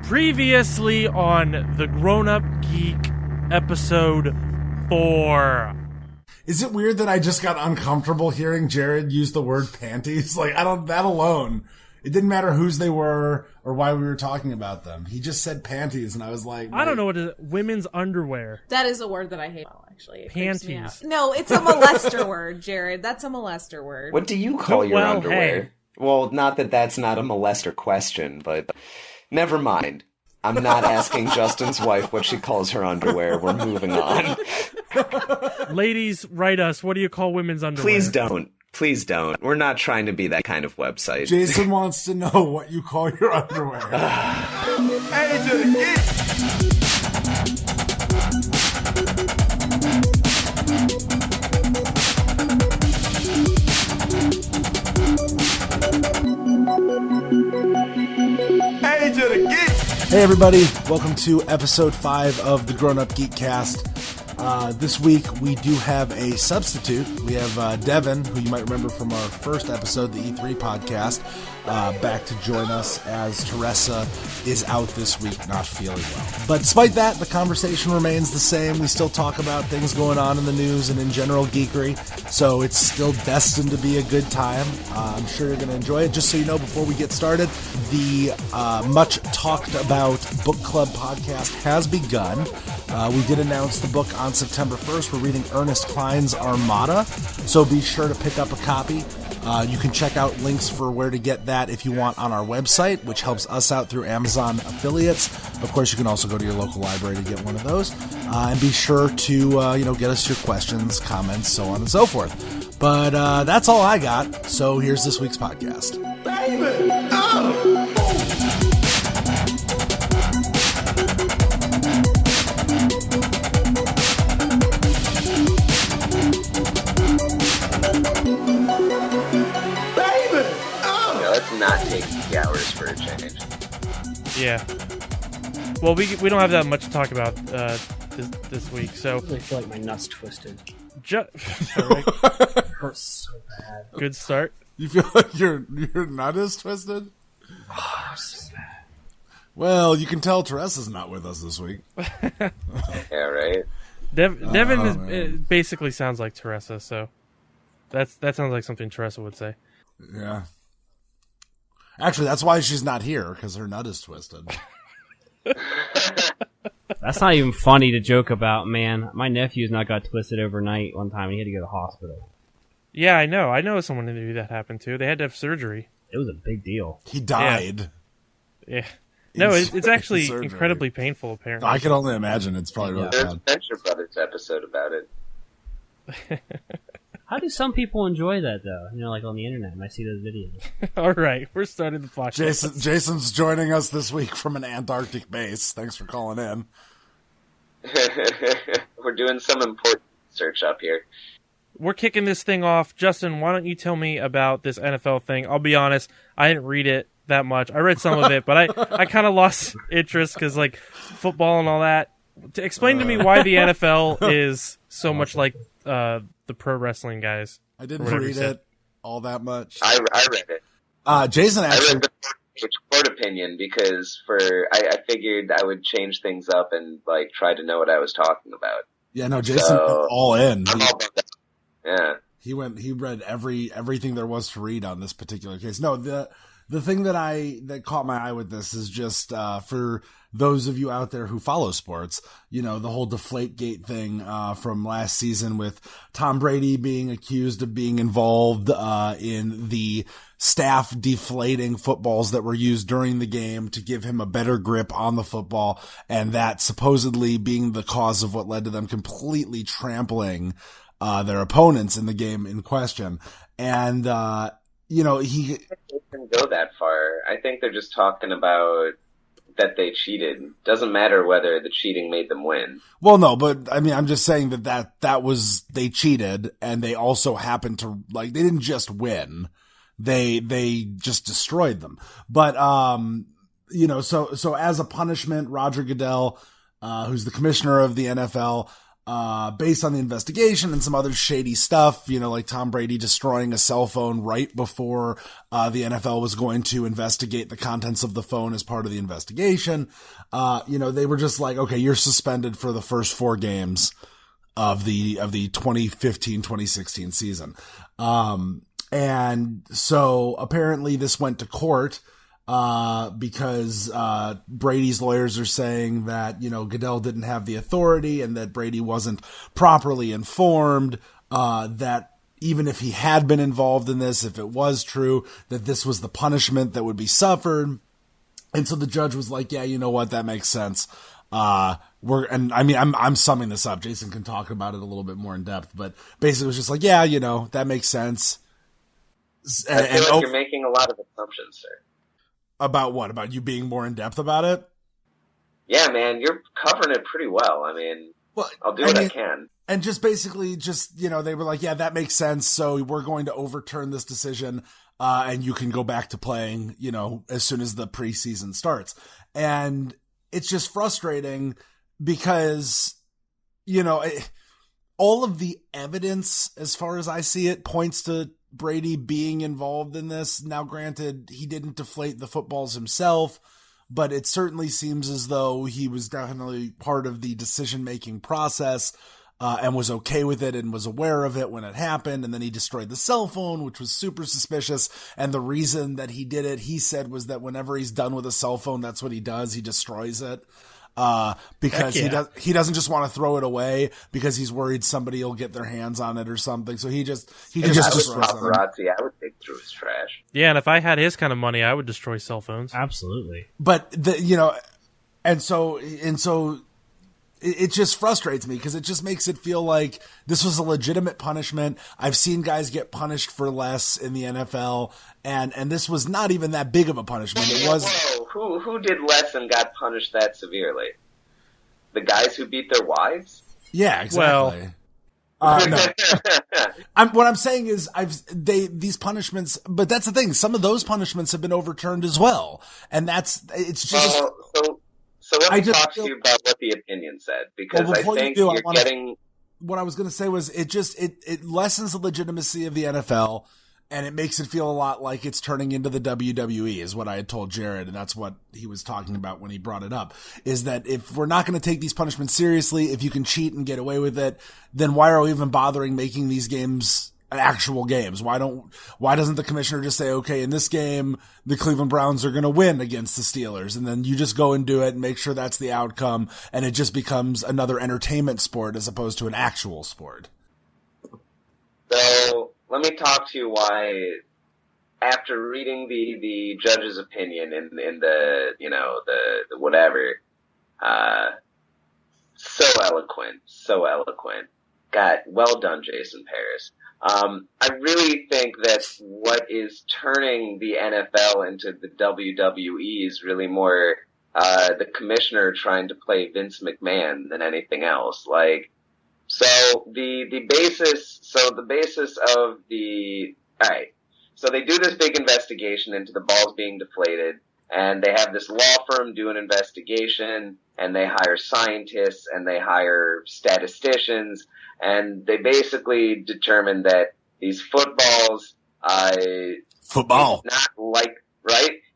Previously on the Grown Up Geek episode 4. Is it weird that I just got uncomfortable hearing Jared use the word panties? Like, that alone, it didn't matter whose they were or why we were talking about them. He just said panties, and I was like... I don't know what it is. Women's underwear. That is a word that I hate. Well, actually, it creeps me out. Panties. No, it's a molester word, Jared. That's a molester word. What do you call your underwear? Hey. Well, not that that's not a molester question, but never mind. I'm not asking Justin's wife what she calls her underwear. We're moving on. Ladies, write us. What do you call women's underwear? Please don't. Please don't. We're not trying to be that kind of website. Jason wants to know what you call your underwear. Hey, to the Hey everybody, welcome to episode 5 of the Grown Up Geek Cast. This week we do have a substitute. We have Devin, who you might remember from our first episode, the E3 podcast, back to join us as Teresa is out this week, not feeling well. But despite that, the conversation remains the same. We still talk about things going on in the news and in general geekery, so it's still destined to be a good time. I'm sure you're going to enjoy it. Just so you know, before we get started, the much talked about book club podcast has begun. We did announce the book on September 1st. We're reading Ernest Cline's Armada, so be sure to pick up a copy. You can check out links for where to get that if you want on our website, which helps us out through Amazon affiliates. Of course, you can also go to your local library to get one of those. And be sure to get us your questions, comments, so on and so forth. But that's all I got, so here's this week's podcast. Baby! Oh! Not take 3 hours for a change. Yeah. Well, we don't have that much to talk about this week, so... I really feel like my nuts twisted. Sorry. It hurts so bad. Good start. You feel like your nut is twisted? Oh, so bad. Well, you can tell Teresa's not with us this week. Yeah, right? Devin basically sounds like Teresa, so that sounds like something Teresa would say. Yeah. Actually, that's why she's not here, because her nut is twisted. That's not even funny to joke about, man. My nephew's not got twisted overnight one time, and he had to go to the hospital. Yeah, I know. I know someone who that happened to. They had to have surgery. It was a big deal. He died. Yeah. No, it's actually incredibly painful, apparently. I can only imagine. It's probably really There's bad. a Venture Brothers episode about it. How do some people enjoy that, though? Like on the internet, and I see those videos. All right, we're starting the podcast. Jason's joining us this week from an Antarctic base. Thanks for calling in. We're doing some important research up here. We're kicking this thing off. Justin, why don't you tell me about this NFL thing? I'll be honest, I didn't read it that much. I read some of it, but I kind of lost interest because, football and all that. Explain to me why the NFL is so much like the pro wrestling guys. I didn't read it all that much. I read it. Jason actually... I read the court opinion because I figured I would change things up and try to know what I was talking about. Yeah, no, Jason went all in. I'm all about that. Yeah. He read everything there was to read on this particular case. No, the thing that caught my eye with this is just for those of you out there who follow sports, the whole Deflategate thing from last season with Tom Brady being accused of being involved in the staff deflating footballs that were used during the game to give him a better grip on the football, and that supposedly being the cause of what led to them completely trampling their opponents in the game in question. And he didn't go that far. I think they're just talking about that they cheated. Doesn't matter whether the cheating made them win. Well, no, but I mean, I'm just saying that was, they cheated, and they also happened to, they didn't just win. They just destroyed them. But, so as a punishment, Roger Goodell, who's the commissioner of the NFL, based on the investigation and some other shady stuff, like Tom Brady destroying a cell phone right before the NFL was going to investigate the contents of the phone as part of the investigation. They were just like, okay, you're suspended for the first 4 games of the 2015-2016 season. And so apparently this went to court because Brady's lawyers are saying that, Goodell didn't have the authority and that Brady wasn't properly informed, that even if he had been involved in this, if it was true, that this was the punishment that would be suffered. And so the judge was like, yeah, you know what? That makes sense. I'm summing this up. Jason can talk about it a little bit more in depth, but basically it was just like, yeah, that makes sense. I feel like you're making a lot of assumptions, sir. About what? About you being more in depth about it? Yeah, man, you're covering it pretty well. I mean, I'll do what I can. And just basically they were like, yeah, that makes sense. So we're going to overturn this decision, and you can go back to playing, as soon as the preseason starts. And it's just frustrating because, all of the evidence, as far as I see it, points to Brady being involved in this. Now, granted, he didn't deflate the footballs himself, but it certainly seems as though he was definitely part of the decision-making process, and was okay with it and was aware of it when it happened. And then he destroyed the cell phone, which was super suspicious. And the reason that he did it, he said, was that whenever he's done with a cell phone, that's what he does. He destroys it. Because he doesn't just want to throw it away because he's worried somebody will get their hands on it or something. So he just paparazzi. I would dig through his trash. Yeah, and if I had his kind of money, I would destroy cell phones. Absolutely. But and so it just frustrates me because it just makes it feel like this was a legitimate punishment. I've seen guys get punished for less in the NFL, and this was not even that big of a punishment. It was. Whoa, who did less and got punished that severely? The guys who beat their wives? Yeah, exactly. Well, no. What I'm saying is these punishments, but that's the thing. Some of those punishments have been overturned as well, and it's just. So let me talk to you about what the opinion said, because I think you're getting. What I was going to say was it lessens the legitimacy of the NFL, and it makes it feel a lot like it's turning into the WWE, is what I had told Jared, and that's what he was talking about when he brought it up, is that if we're not going to take these punishments seriously, if you can cheat and get away with it, then why are we even bothering making these games actual games? Why doesn't the commissioner just say, okay, in this game, the Cleveland Browns are going to win against the Steelers, and then you just go and do it and make sure that's the outcome, and it just becomes another entertainment sport as opposed to an actual sport? So let me talk to you why, after reading the judge's opinion in the the whatever, so eloquent. God, well done, Jason Paris. I really think that what is turning the NFL into the WWE is really more the commissioner trying to play Vince McMahon than anything else. So the basis of the all right. So they do this big investigation into the balls being deflated, and they have this law firm do an investigation, and they hire scientists and they hire statisticians. And they basically determined that these footballs,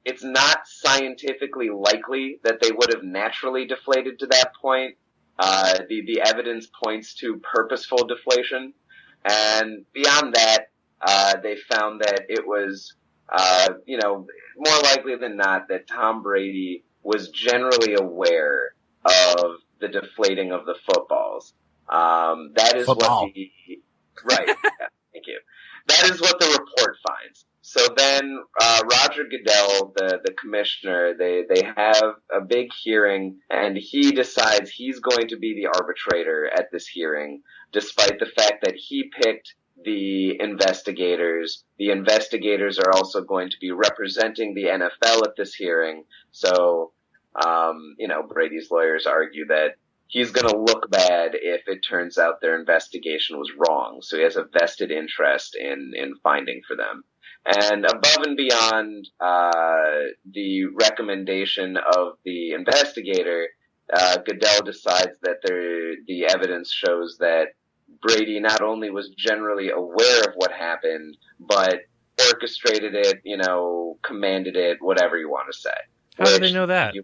it's not scientifically likely that they would have naturally deflated to that point. The evidence points to purposeful deflation. And beyond that, they found that it was, more likely than not that Tom Brady was generally aware of the deflating of the footballs. That is Football. Right. Yeah, thank you. That is what the report finds. So then, Roger Goodell, the commissioner, they have a big hearing, and he decides he's going to be the arbitrator at this hearing, despite the fact that he picked the investigators. The investigators are also going to be representing the NFL at this hearing. So, Brady's lawyers argue that he's going to look bad if it turns out their investigation was wrong. So he has a vested interest in finding for them. And above and beyond the recommendation of the investigator, Goodell decides that the evidence shows that Brady not only was generally aware of what happened, but orchestrated it, commanded it, whatever you want to say. How do they know that?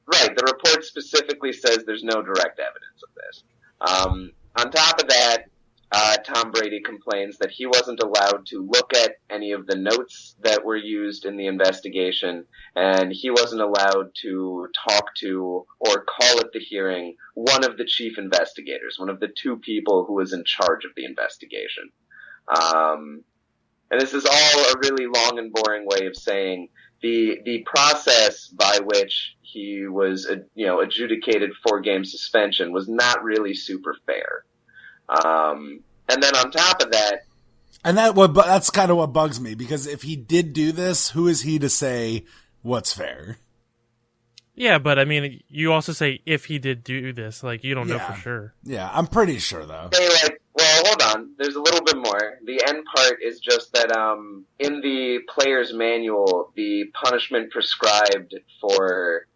Right, the report specifically says there's no direct evidence of this. On top of that, Tom Brady complains that he wasn't allowed to look at any of the notes that were used in the investigation, and he wasn't allowed to talk to or call at the hearing one of the chief investigators, one of the two people who was in charge of the investigation. And this is all a really long and boring way of saying the process by which he was, adjudicated 4-game suspension was not really super fair. And then on top of that, and that's kind of what bugs me, because if he did do this, who is he to say what's fair? Yeah, but I mean, you also say if he did do this, like you don't know for sure. Yeah, I'm pretty sure though. Well, hold on. There's a little bit more. The end part is just that in the player's manual, the punishment prescribed for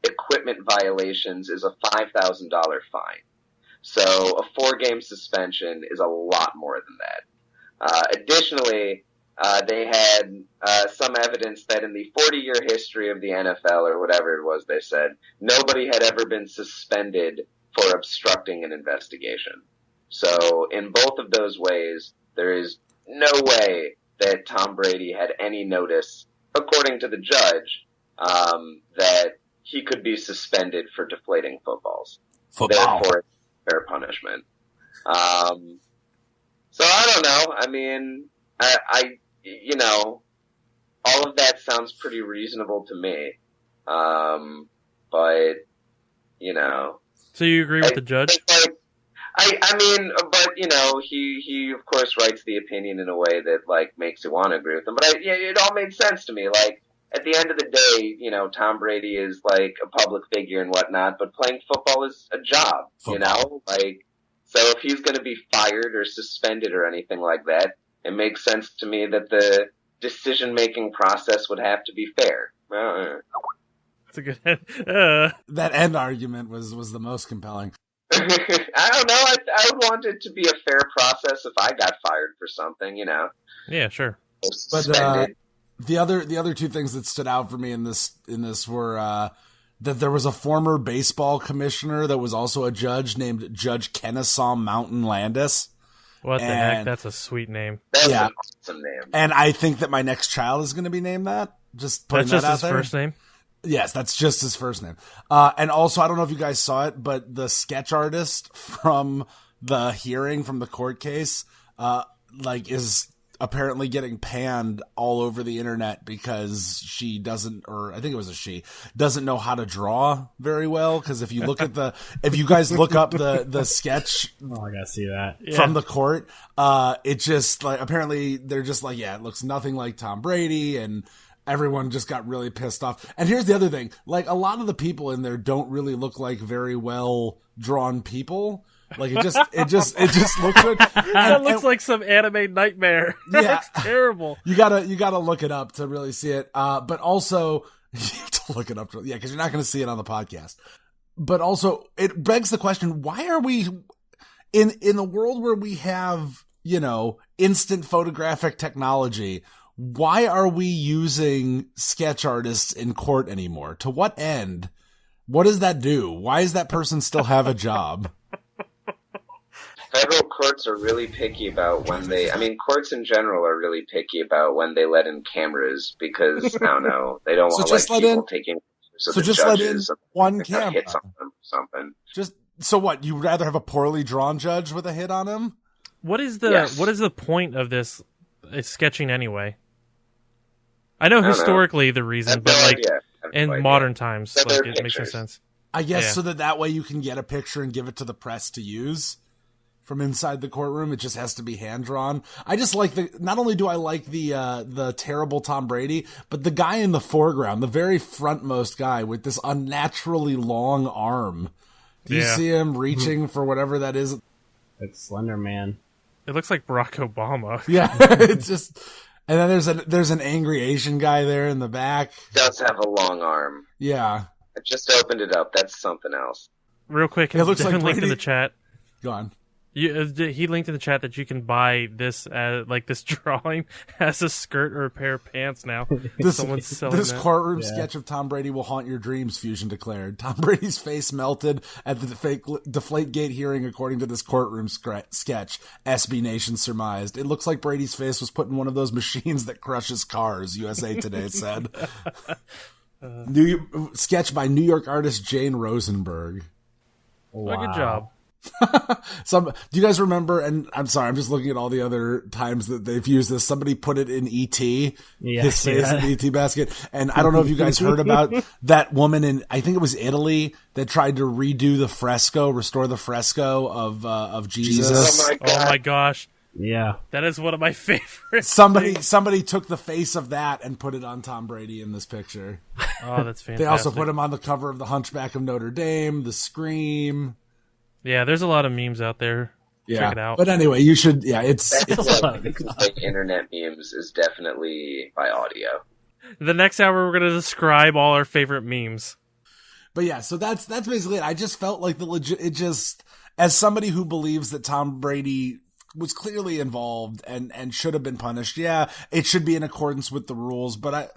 equipment violations is a $5,000 fine. So a 4-game suspension is a lot more than that. Additionally, they had some evidence that in the 40-year history of the NFL, or whatever it was they said, nobody had ever been suspended for obstructing an investigation. So in both of those ways, there is no way that Tom Brady had any notice, according to the judge, that he could be suspended for deflating footballs. Football. Therefore, fair punishment. So I don't know. I mean, I all of that sounds pretty reasonable to me. But So you agree with the judge? He of course writes the opinion in a way that makes you want to agree with him. But it all made sense to me. At the end of the day, Tom Brady is a public figure and whatnot, but playing football is a job, so if he's going to be fired or suspended or anything like that, it makes sense to me that the decision-making process would have to be fair. That's a good end. That end argument was the most compelling. I don't know. I would want it to be a fair process if I got fired for something, Yeah, sure. But the other two things that stood out for me in this were that there was a former baseball commissioner that was also a judge named Judge Kennesaw Mountain Landis. What the heck? That's a sweet name. That's an awesome name. And I think that my next child is going to be named that. Just putting that's that out just his there. first name? Yes, that's just his first name. And also, I don't know if you guys saw it, but the sketch artist from the hearing from the court case, is apparently getting panned all over the internet because she doesn't, or I think it was a she, doesn't know how to draw very well. Because if you look at if you guys look up the sketch, oh, I gotta see that from the court, it just apparently they're just it looks nothing like Tom Brady, and everyone just got really pissed off. And here's the other thing, a lot of the people in there don't really look like very well drawn people. It just looks good. That looks like some anime nightmare. Yeah. That's terrible. You gotta look it up to really see it. But also you have to look it up because you're not gonna see it on the podcast. But also it begs the question, why are we in the world where we have, instant photographic technology, why are we using sketch artists in court anymore? To what end? What does that do? Why does that person still have a job? Federal courts are really picky about courts in general are really picky about when they let in cameras because, I don't know, they don't want people taking pictures of the just judges. Let in one camera. Hits on them or something. So what, you'd rather have a poorly drawn judge with a hit on him? What is the point of this sketching anyway? I know historically the reason, but in modern times, it makes no sense. I guess so that way you can get a picture and give it to the press to use from inside the courtroom. It just has to be hand drawn. I just not only do I like the terrible Tom Brady, but the guy in the foreground, the very frontmost guy with this unnaturally long arm. Do you see him reaching for whatever that is? It's Slender Man. It looks like Barack Obama. Yeah, it's just. And then there's an angry Asian guy there in the back. Does have a long arm. Yeah. I just opened it up. That's something else. Real quick, It looks Devin like linked in Brady- the chat. Go on. He linked in the chat that you can buy this this drawing as a skirt or a pair of pants now. Someone's selling This that. courtroom sketch of Tom Brady will haunt your dreams, Fusion declared. Tom Brady's face melted at the Deflategate hearing, according to this courtroom sketch, SB Nation surmised. It looks like Brady's face was put in one of those machines that crushes cars, USA Today said. Sketch by New York artist Jane Rosenberg. Well, good job. Do you guys remember, and I'm sorry, I'm just looking at all the other times that they've used this. Somebody put it in E.T., his face in the E.T. basket. And I don't know if you guys heard about that woman in, I think it was Italy, that tried to restore the fresco of Jesus. Oh my gosh. Yeah. That is one of my favorites. Somebody took the face of that and put it on Tom Brady in this picture. Oh, that's fantastic. They also put him on the cover of The Hunchback of Notre Dame, The Scream. Yeah, there's a lot of memes out there. Yeah. Check it out. But anyway, you should, it's Like internet memes is definitely by audio. The next hour, we're going to describe all our favorite memes. But yeah, so that's basically it. I just felt like as somebody who believes that Tom Brady was clearly involved and should have been punished. Yeah, it should be in accordance with the rules, but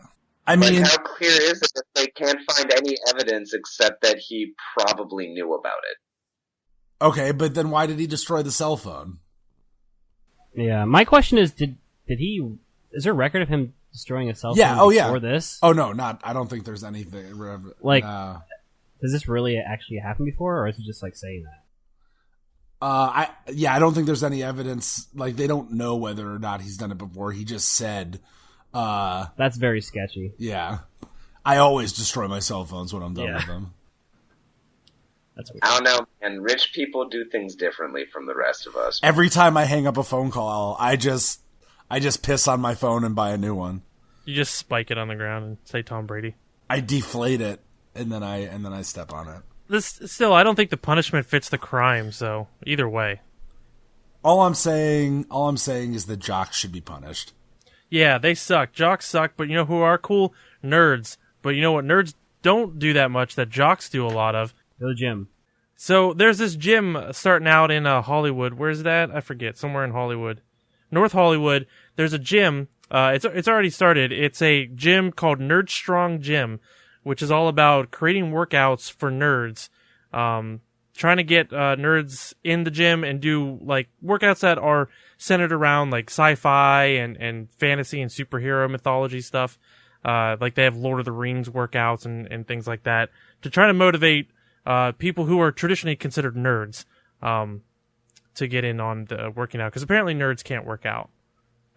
I mean, how clear is it if they can't find any evidence except that he probably knew about it? Okay, but then why did he destroy the cell phone? Yeah, my question is, did he? Is there a record of him destroying a cell phone? Before this? Oh no, not. I don't think there's anything. Like, does this really actually happen before, or is he just like saying that? I don't think there's any evidence. Like, they don't know whether or not he's done it before. He just said. That's very sketchy. Yeah, I always destroy my cell phones when I'm done with them. That's weird. I don't know, and rich people do things differently from the rest of us. Every time I hang up a phone call, I just piss on my phone and buy a new one. You just spike it on the ground and say Tom Brady. I deflate it and then I step on it. Still, I don't think the punishment fits the crime. So either way, all I'm saying is that jocks should be punished. Yeah, they suck. Jocks suck, but you know who are cool? Nerds. But you know what? Nerds don't do that much that jocks do a lot of. Go to the gym. So there's this gym starting out in Hollywood. Where's that? I forget. Somewhere in Hollywood. North Hollywood. There's a gym. It's already started. It's a gym called Nerd Strong Gym, which is all about creating workouts for nerds. Trying to get nerds in the gym and do like workouts that are centered around like sci-fi and fantasy and superhero mythology stuff. Like they have Lord of the Rings workouts and things like that to try to motivate people who are traditionally considered nerds to get in on the working out, because apparently nerds can't work out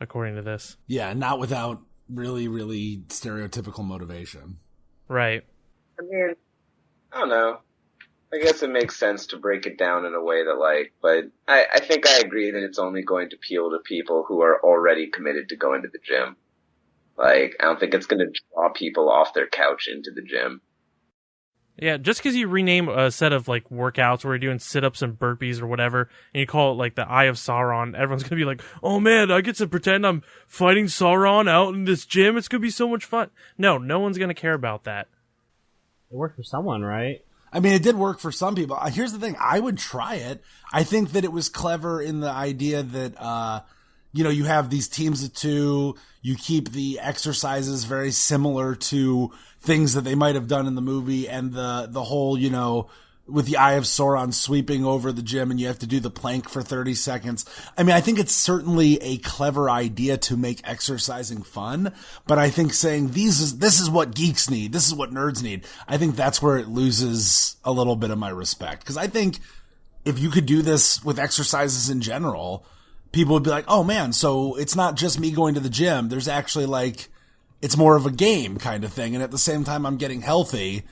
according to this. Yeah, not without really, really stereotypical motivation. Right. I mean, I don't know. I guess it makes sense to break it down in a way that, but I think I agree that it's only going to appeal to people who are already committed to going to the gym. I don't think it's going to draw people off their couch into the gym. Yeah, just because you rename a set of workouts where you're doing sit-ups and burpees or whatever, and you call it the Eye of Sauron, everyone's gonna be like, "Oh man, I get to pretend I'm fighting Sauron out in this gym. It's gonna be so much fun." No one's gonna care about that. It worked for someone, right? I mean, it did work for some people. Here's the thing: I would try it. I think that it was clever in the idea that you have these teams of two. You keep the exercises very similar to things that they might have done in the movie, and the whole, with the Eye of Sauron sweeping over the gym and you have to do the plank for 30 seconds. I mean, I think it's certainly a clever idea to make exercising fun, but I think saying this is what geeks need, this is what nerds need, I think that's where it loses a little bit of my respect. Because I think if you could do this with exercises in general, people would be like, oh man, so it's not just me going to the gym. There's actually it's more of a game kind of thing. And at the same time, I'm getting healthy.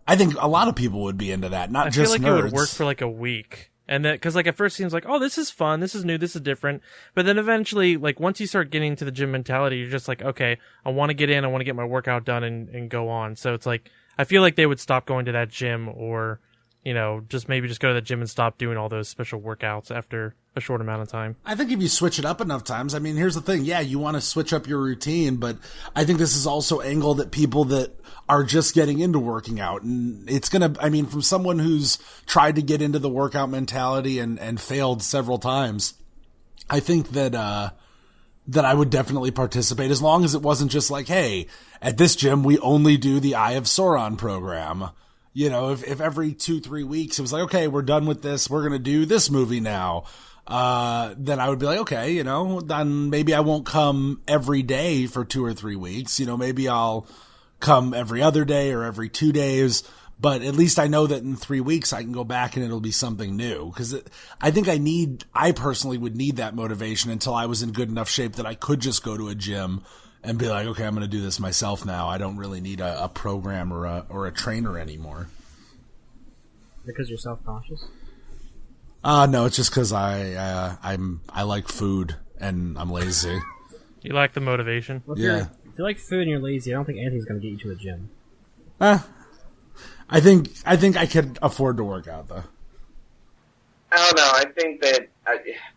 I think a lot of people would be into that, not just nerds. I feel like it would work for a week. And that, cause at first it seems like, oh, this is fun. This is new. This is different. But then eventually, once you start getting to the gym mentality, you're just like, okay, I want to get in. I want to get my workout done and go on. So it's I feel like they would stop going to that gym or, just maybe just go to the gym and stop doing all those special workouts after a short amount of time. I think if you switch it up enough times, I mean, here's the thing. Yeah, you want to switch up your routine, but I think this is also angled at people that are just getting into working out. And it's going to, I mean, from someone who's tried to get into the workout mentality and failed several times, I think that I would definitely participate, as long as it wasn't just like, hey, at this gym, we only do the Eye of Sauron program. If every 2-3 weeks it was like, okay, we're done with this, we're going to do this movie now, then I would be like, okay, then maybe I won't come every day for 2 or 3 weeks. Maybe I'll come every other day or every 2 days, but at least I know that in 3 weeks I can go back and it'll be something new. Cause I think I personally would need that motivation until I was in good enough shape that I could just go to a gym and be like, okay, I'm going to do this myself now. I don't really need a program or a trainer anymore. Because you're self-conscious? No, it's just because I like food and I'm lazy. You lack the motivation. Well, if you like food and you're lazy, I don't think anything's going to get you to the gym. I think I could afford to work out though. I don't know. I think that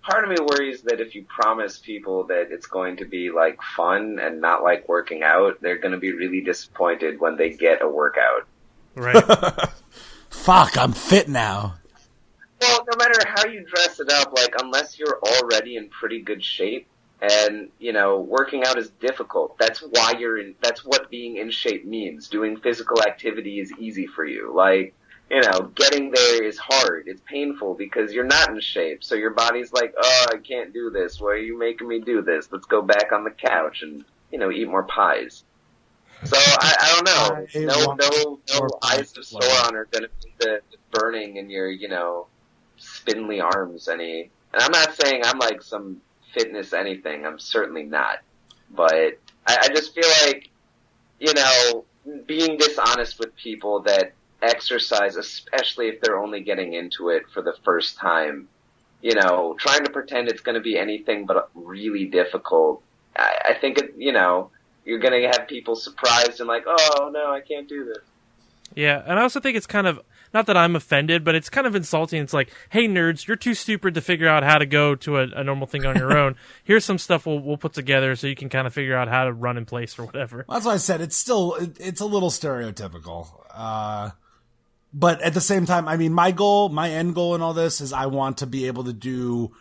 part of me worries that if you promise people that it's going to be like fun and not like working out, they're going to be really disappointed when they get a workout. Right. Fuck, I'm fit now. Well, no matter how you dress it up, like unless you're already in pretty good shape, and working out is difficult. That's why that's what being in shape means. Doing physical activity is easy for you. Like, getting there is hard. It's painful because you're not in shape. So your body's like, oh, I can't do this. Why are you making me do this? Let's go back on the couch and, eat more pies. So I don't know. No eyes of Sauron are going to be the burning in your, spindly arms any. And I'm not saying I'm like some fitness anything. I'm certainly not. But I just feel like, being dishonest with people that exercise, especially if they're only getting into it for the first time, trying to pretend it's going to be anything but really difficult. I think, you're going to have people surprised and like, oh, no, I can't do this. Yeah, and I also think it's kind of, not that I'm offended, but it's kind of insulting. It's like, hey, nerds, you're too stupid to figure out how to go to a normal thing on your own. Here's some stuff we'll put together so you can kind of figure out how to run in place or whatever. Well, that's why I said it's a little stereotypical. But at the same time, I mean, my end goal in all this is I want to be able to do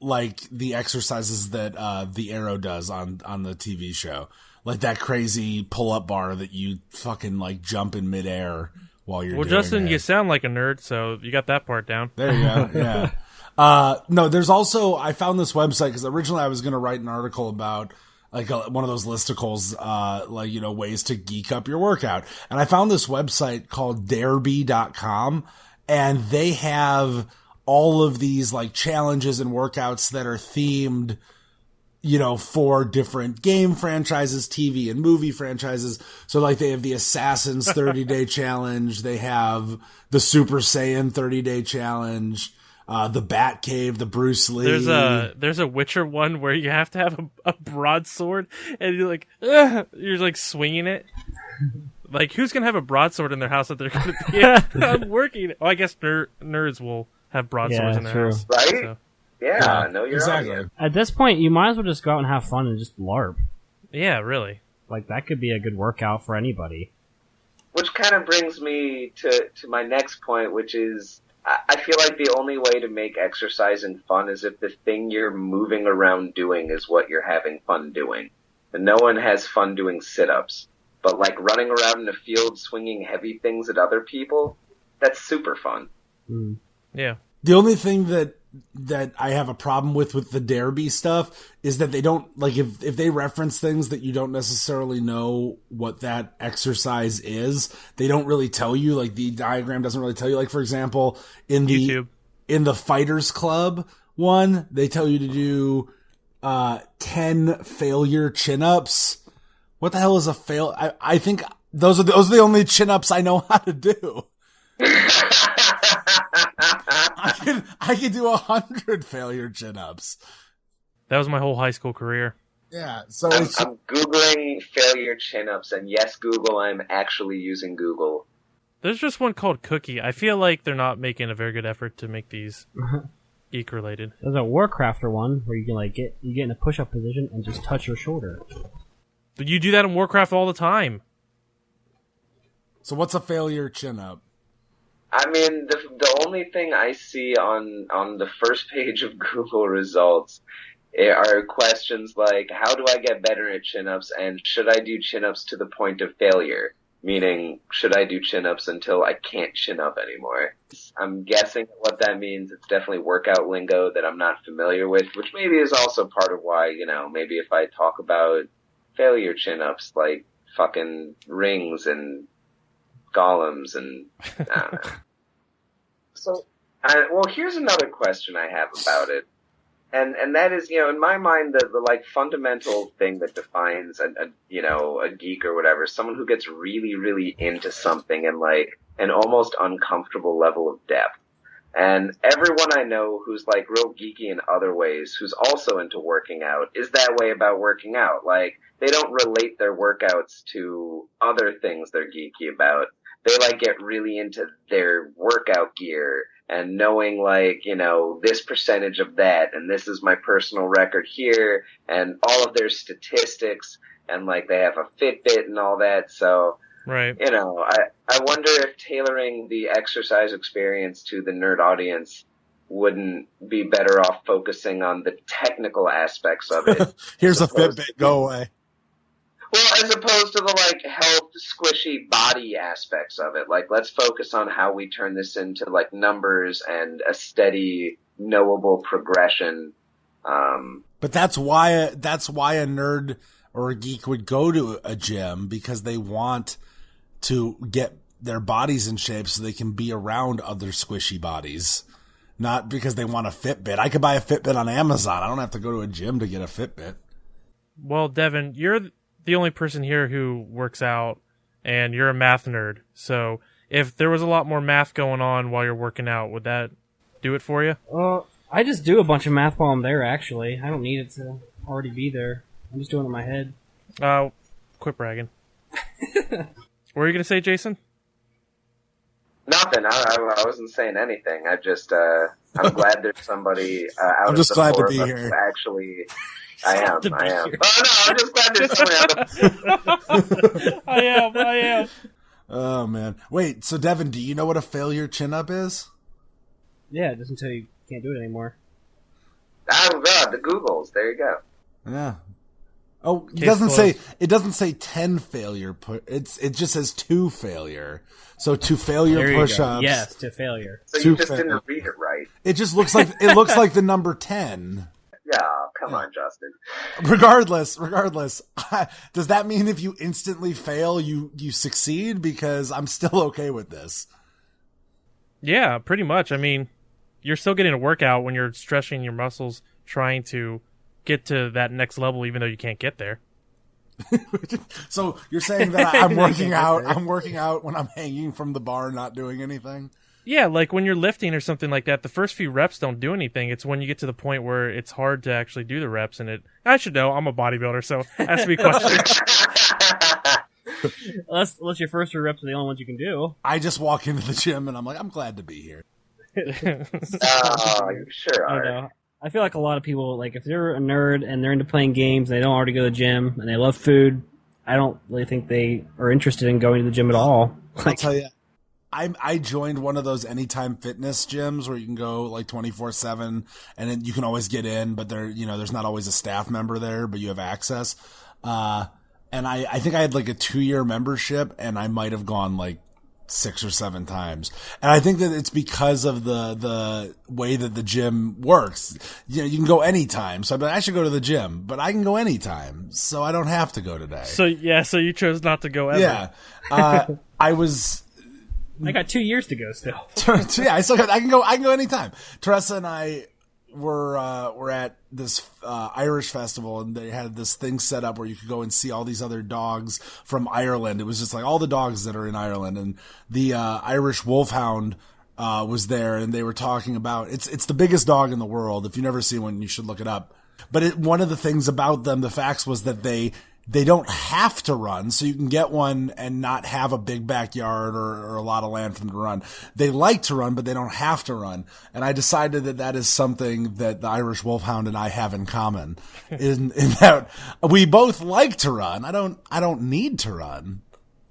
like the exercises that the Arrow does on the TV show. Like that crazy pull-up bar that you fucking like jump in midair while you're doing Justin, it. you sound like a nerd, so you got that part down. There you go, yeah. No, there's also, I found this website because originally I was going to write an article about like one of those listicles, ways to geek up your workout. And I found this website called dareby.com, and they have all of these like challenges and workouts that are themed, for different game franchises, TV and movie franchises. So like they have the Assassin's 30-day challenge. They have the Super Saiyan 30-day challenge. The Bat Cave, the Bruce Lee. There's a Witcher one where you have to have a broadsword and you're like swinging it. Like, who's gonna have a broadsword in their house that they're gonna be? I'm working. Oh, I guess nerds will have broadswords in their house, right? So. Yeah, no, you're exactly. right. At this point, you might as well just go out and have fun and just LARP. Yeah, really. Like, that could be a good workout for anybody. Which kind of brings me to my next point, which is, I feel like the only way to make exercising fun is if the thing you're moving around doing is what you're having fun doing. And no one has fun doing sit-ups. But like running around in a field swinging heavy things at other people, that's super fun. Mm. Yeah. The only thing that I have a problem with the Darby stuff is that they don't, like, if they reference things that you don't necessarily know what that exercise is, they don't really tell you. Like, the diagram doesn't really tell you. Like, for example, in the Fighters Club one, they tell you to do 10 failure chin-ups. What the hell is a fail? I think those are the only chin-ups I know how to do. I could do 100 failure chin-ups. That was my whole high school career. Yeah, so I'm Googling failure chin-ups, and yes, Google, I'm actually using Google. There's just one called Cookie. I feel like they're not making a very good effort to make these geek related. There's a Warcrafter one where you can get in a push-up position and just touch your shoulder. But you do that in Warcraft all the time. So what's a failure chin-up? I mean, the only thing I see on the first page of Google results are questions like, how do I get better at chin-ups, and should I do chin-ups to the point of failure? Meaning, should I do chin-ups until I can't chin up anymore? I'm guessing what that means. It's definitely workout lingo that I'm not familiar with, which maybe is also part of why, maybe if I talk about failure chin-ups, like fucking rings and golems and, I don't know. So, here's another question I have about it. And that is, in my mind, the fundamental thing that defines a geek or whatever, someone who gets really, really into something and an almost uncomfortable level of depth. And everyone I know who's real geeky in other ways, who's also into working out, is that way about working out. They don't relate their workouts to other things they're geeky about. They get really into their workout gear and knowing this percentage of that, and this is my personal record here, and all of their statistics, and they have a Fitbit and all that. So, right. I wonder if tailoring the exercise experience to the nerd audience wouldn't be better off focusing on the technical aspects of it. Here's a Fitbit, go away. Well, as opposed to the health, squishy body aspects of it. Let's focus on how we turn this into numbers and a steady, knowable progression. But that's why a nerd or a geek would go to a gym, because they want to get their bodies in shape so they can be around other squishy bodies. Not because they want a Fitbit. I could buy a Fitbit on Amazon. I don't have to go to a gym to get a Fitbit. Well, Devin, you're the only person here who works out, and you're a math nerd. So if there was a lot more math going on while you're working out, would that do it for you? I just do a bunch of math while I'm there, actually. I don't need it to already be there. I'm just doing it in my head. Quit bragging. What were you going to say, Jason? Nothing. I wasn't saying anything. I'm glad there's somebody out I'm just of the glad four to be of us here. who actually... I am. Oh, no, I'm just glad there's somebody out. I am. Oh, man. Wait, so Devin, do you know what a failure chin-up is? Yeah, just until you can't do it anymore. Oh, God, the Googles. There you go. Yeah. Oh, Case it doesn't say 10 failure. It just says 2 failure. So 2 failure push-ups. Yes, to failure. So you just didn't read it right. It just looks like the number 10. Yeah, come on, Justin. Regardless, does that mean if you instantly fail, you succeed? Because I'm still okay with this. Yeah, pretty much. I mean, you're still getting a workout when you're stretching your muscles, trying to get to that next level, even though you can't get there. So you're saying that I'm working out. I'm working out when I'm hanging from the bar, not doing anything. Yeah, when you're lifting or something like that, the first few reps don't do anything. It's when you get to the point where it's hard to actually do the reps, and I should know, I'm a bodybuilder, so it has to be questioned. Unless your first 3 reps are the only ones you can do. I just walk into the gym and I'm like, I'm glad to be here. Oh, you sure I are. don't know. I feel like a lot of people, if they're a nerd and they're into playing games, and they don't already go to the gym, and they love food, I don't really think they are interested in going to the gym at all. I'll tell you. I joined one of those Anytime Fitness gyms where you can go 24/7, and then you can always get in, but there's not always a staff member there, but you have access. And I think I had a 2-year membership, and I might have gone 6 or 7 times. And I think that it's because of the way that the gym works. You can go anytime. So I should go to the gym, but I can go anytime. So I don't have to go today. So you chose not to go ever. Yeah. I got 2 years to go still. Yeah, I can go anytime. Teresa and I were at this Irish festival, and they had this thing set up where you could go and see all these other dogs from Ireland. It was just all the dogs that are in Ireland, and the Irish wolfhound was there, and they were talking about it's the biggest dog in the world. If you've never seen one, you should look it up. But one of the things about them, the facts was that they they don't have to run, so you can get one and not have a big backyard or a lot of land for them to run. They like to run, but they don't have to run. And I decided that is something that the Irish Wolfhound and I have in common, in that we both like to run. I don't need to run,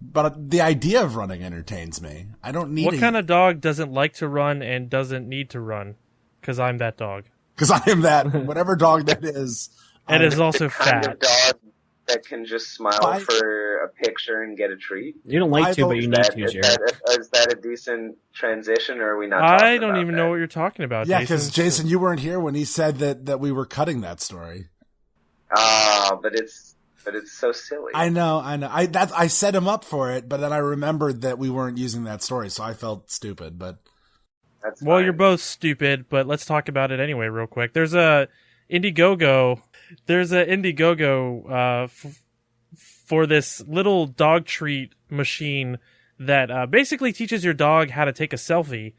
but the idea of running entertains me. I don't need. What kind of dog doesn't like to run and doesn't need to run? Because I'm that dog. Because I am that whatever dog that is. And is also the kind fat. of dog that can just smile for a picture and get a treat. You don't like to, but you need to, is Jared. is that a decent transition, or are we not? I don't even know what you're talking about. Yeah, because Jason, you weren't here when he said that we were cutting that story. But it's so silly. I know. I set him up for it, but then I remembered that we weren't using that story, so I felt stupid. But That's well, fine. you're both stupid, but let's talk about it anyway, real quick. There's a Indiegogo. For this little dog treat machine that basically teaches your dog how to take a selfie,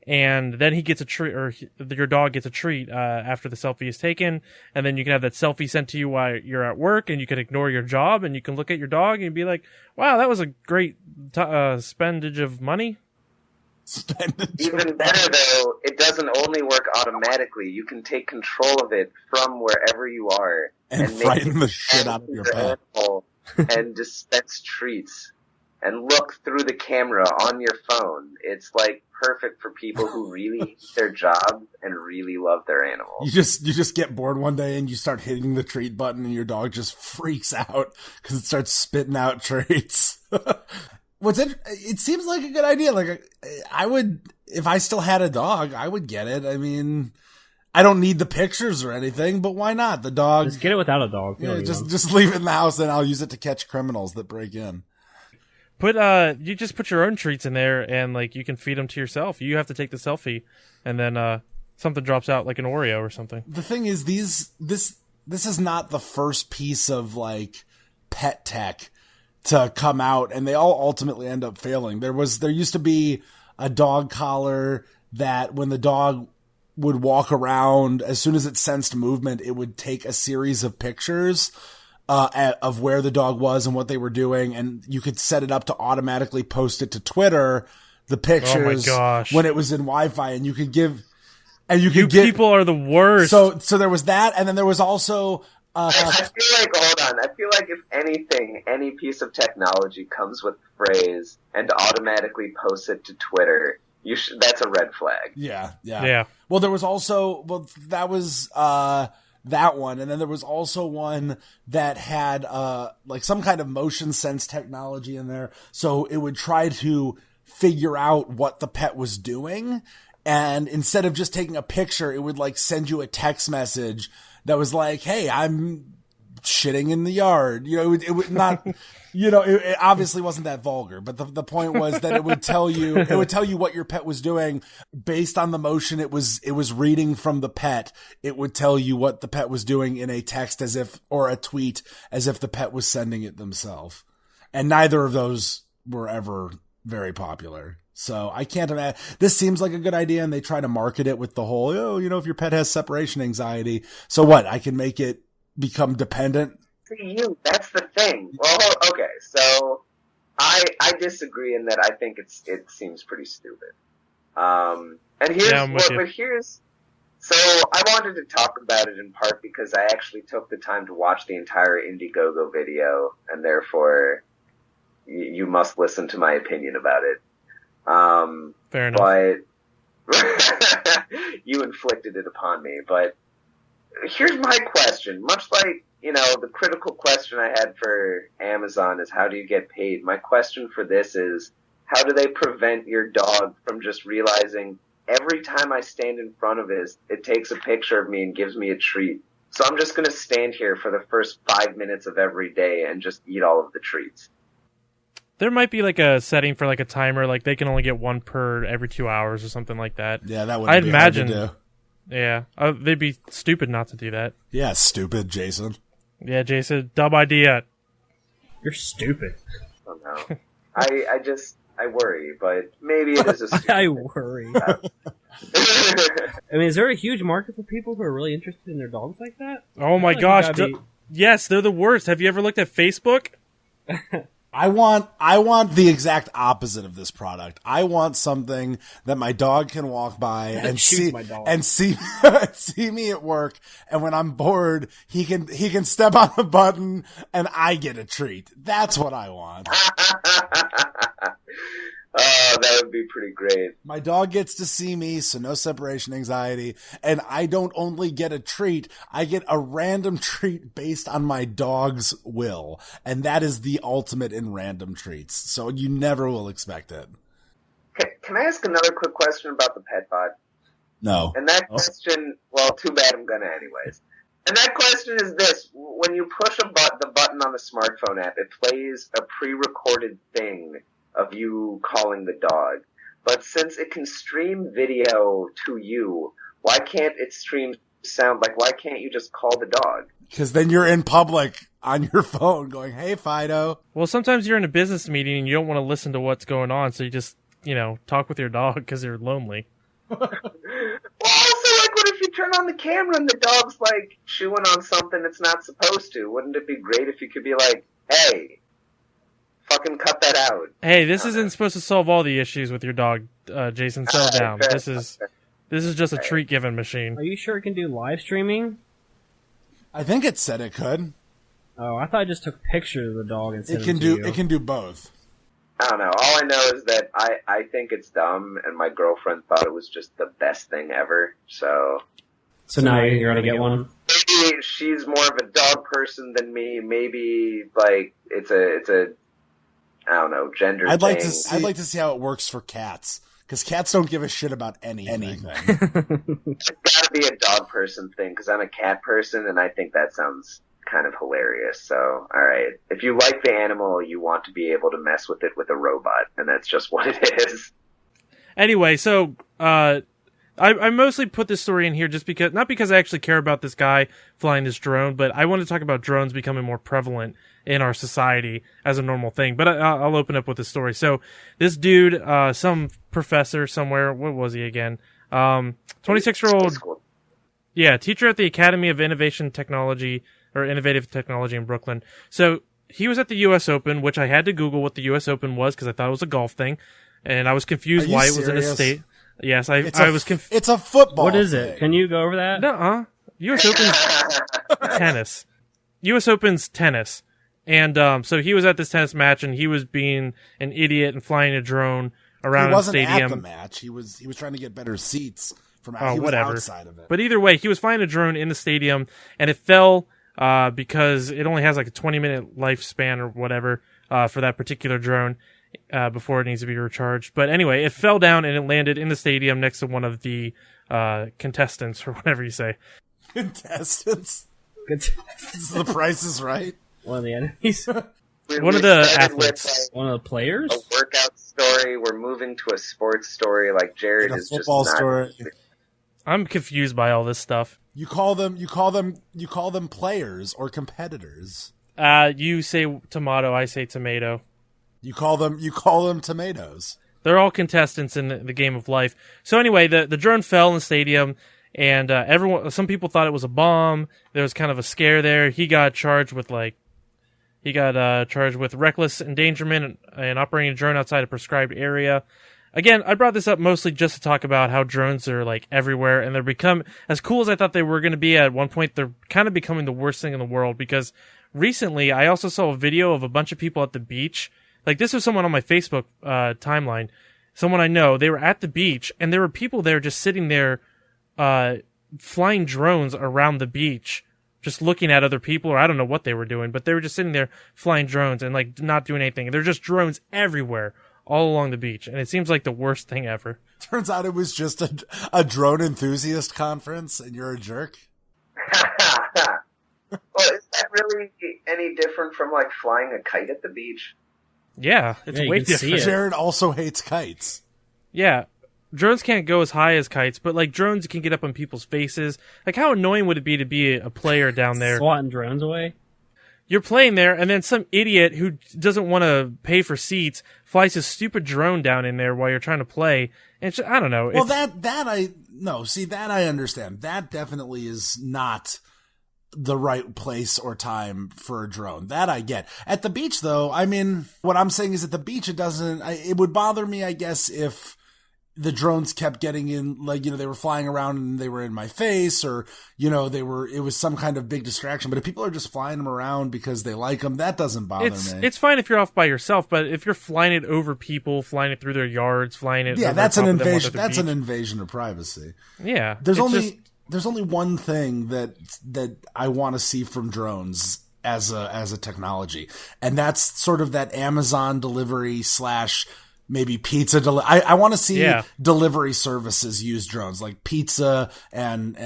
and then he gets a treat, or your dog gets a treat after the selfie is taken, and then you can have that selfie sent to you while you're at work, and you can ignore your job, and you can look at your dog and be like, "Wow, that was a great spendage of money." Even better though, it doesn't only work automatically. You can take control of it from wherever you are and frighten the shit out of your pet. And dispense treats and look through the camera on your phone. It's like perfect for people who really hate their job and really love their animals. You just get bored one day and you start hitting the treat button and your dog just freaks out because it starts spitting out treats. It seems like a good idea. Like I would, if I still had a dog, I would get it. I mean, I don't need the pictures or anything, but why not? The dog. Just get it without a dog. Yeah, just leave it in the house and I'll use it to catch criminals that break in. You just put your own treats in there and like you can feed them to yourself. You have to take the selfie, and then something drops out like an Oreo or something. The thing is, this is not the first piece of like pet tech to come out, and they all ultimately end up failing. There used to be a dog collar that when the dog would walk around, as soon as it sensed movement, it would take a series of pictures of where the dog was and what they were doing, and you could set it up to automatically post it to Twitter, the pictures, oh my gosh, when it was in Wi-Fi, and you could give, people are the worst. So there was that, and then there was also. I feel like if anything, any piece of technology comes with the phrase and automatically posts it to Twitter, that's a red flag. Yeah. Well, there was also, that was, that one. And then there was also one that had, like some kind of motion sense technology in there. So it would try to figure out what the pet was doing. And instead of just taking a picture, it would like send you a text message that was like, "Hey, I'm shitting in the yard." You know, it would not, it obviously wasn't that vulgar, but the point was that it would tell you what your pet was doing based on the motion it was reading from the pet. It would tell you what the pet was doing in a text or a tweet as if the pet was sending it themselves. And neither of those were ever very popular. So I can't imagine. This seems like a good idea, and they try to market it with the whole, if your pet has separation anxiety, so what? I can make it become dependent. That's the thing. Well, okay, so I disagree in that I think it seems pretty stupid. And here's so I wanted to talk about it in part because I actually took the time to watch the entire Indiegogo video, and therefore you must listen to my opinion about it. Fair enough. But you inflicted it upon me. But here's my question. Much like, the critical question I had for Amazon is how do you get paid? My question for this is how do they prevent your dog from just realizing every time I stand in front of it takes a picture of me and gives me a treat. So I'm just going to stand here for the first 5 minutes of every day and just eat all of the treats. There might be like a setting for like a timer, like they can only get one per every 2 hours or something like that. Yeah, that would be imagine. Hard to do. Yeah, they'd be stupid not to do that. Yeah, stupid, Jason. Yeah, Jason, dumb idea. You're stupid. Oh no, I worry, but maybe it is a stupid I worry. I mean, is there a huge market for people who are really interested in their dogs like that? Oh my gosh. Yes, they're the worst. Have you ever looked at Facebook? I want the exact opposite of this product. I want something that my dog can walk by and see see me at work, and when I'm bored, he can step on the button and I get a treat. That's what I want. Oh, that would be pretty great. My dog gets to see me, so no separation anxiety, and I don't only get a treat, I get a random treat based on my dog's will, and that is the ultimate in random treats, so you never will expect it. Can I ask another quick question about the pet bot? No. And that question, well, too bad, I'm gonna anyways. And that question is this: when you push the button on the smartphone app, it plays a pre-recorded thing of you calling the dog. But since it can stream video to you, why can't it stream sound? Like, why can't you just call the dog? Because then you're in public on your phone going, hey, Fido. Well, sometimes you're in a business meeting and you don't want to listen to what's going on, so you just, talk with your dog because you're lonely. Well, also, like, what if you turn on the camera and the dog's, like, chewing on something it's not supposed to? Wouldn't it be great if you could be like, hey, fucking cut that out? Hey, this isn't supposed to solve all the issues with your dog, Jason. Settle down. Fair. This is just a treat-giving machine. Are you sure it can do live streaming? I think it said it could. Oh, I thought I just took pictures of the dog and sent It can them to you. It can do both. I don't know. All I know is that I think it's dumb, and my girlfriend thought it was just the best thing ever, so... So now you're going to get one? Maybe she's more of a dog person than me. Maybe, like, it's a I don't know, gender I'd like thing. I'd like to see how it works for cats, because cats don't give a shit about anything. It's gotta be a dog person thing, because I'm a cat person, and I think that sounds kind of hilarious. So, alright. If you like the animal, you want to be able to mess with it with a robot, and that's just what it is. Anyway, so I mostly put this story in here just because, not because I actually care about this guy flying this drone, but I want to talk about drones becoming more prevalent in our society as a normal thing. But I'll open up with the story. So this dude, some professor somewhere, what was he again? 26-year-old, yeah, teacher at the Academy of Innovative Technology in Brooklyn. So he was at the U.S. Open, which I had to Google what the U.S. Open was because I thought it was a golf thing, and I was confused why it was in a state. Yes, I was confused. It's a football. What is thing. it? Can you go over that? No, U.S. Open's tennis. U.S. Open's tennis. And so he was at this tennis match, and he was being an idiot and flying a drone around the stadium. He wasn't at the match. He was trying to get better seats from whatever. Outside of it. But either way, he was flying a drone in the stadium, and it fell because it only has like a 20-minute lifespan or whatever for that particular drone before it needs to be recharged. But anyway, it fell down and it landed in the stadium next to one of the contestants, or whatever you say. Contestants? The Price is Right? One of the enemies. One of the athletes. One of the players? A workout story. We're moving to a sports story. Like, Jared Like a is just football not... story. I'm confused by all this stuff. You call them players or competitors. You say tomato, I say tomato. You call them tomatoes. They're all contestants in the game of life. So anyway, the drone fell in the stadium, and some people thought it was a bomb. There was kind of a scare there. He got charged with reckless endangerment and operating a drone outside a prescribed area. Again, I brought this up mostly just to talk about how drones are like everywhere, and they're become as cool as I thought they were going to be at one point. They're kind of becoming the worst thing in the world, because recently I also saw a video of a bunch of people at the beach. Like, this was someone on my Facebook timeline, someone I know. They were at the beach, and there were people there just sitting there flying drones around the beach, just looking at other people, or I don't know what they were doing, but they were just sitting there flying drones and like not doing anything. They're just drones everywhere, all along the beach, and it seems like the worst thing ever. Turns out it was just a drone enthusiast conference, and you're a jerk. Well, is that really any different from, like, flying a kite at the beach? Yeah, it's Yeah, you way can see different. it. Jared also hates kites. Yeah, drones can't go as high as kites, but like drones can get up on people's faces. Like, how annoying would it be to be a player down there? Swatting drones away? You're playing there, and then some idiot who doesn't want to pay for seats flies his stupid drone down in there while you're trying to play. And it's just, I don't know. Well, that I understand. That definitely is not the right place or time for a drone. That I get. At the beach, though, I mean, what I'm saying is at the beach, it would bother me, I guess, if the drones kept getting in, like, they were flying around and they were in my face, or, it was some kind of big distraction. But if people are just flying them around because they like them, that doesn't bother me. It's fine if you're off by yourself, but if you're flying it over people, flying it through their yards, flying it, that's an invasion. That's an invasion of privacy. Yeah, there's only one thing that I want to see from drones as a technology, and that's sort of that Amazon delivery / maybe pizza. I want to see delivery services use drones, like pizza and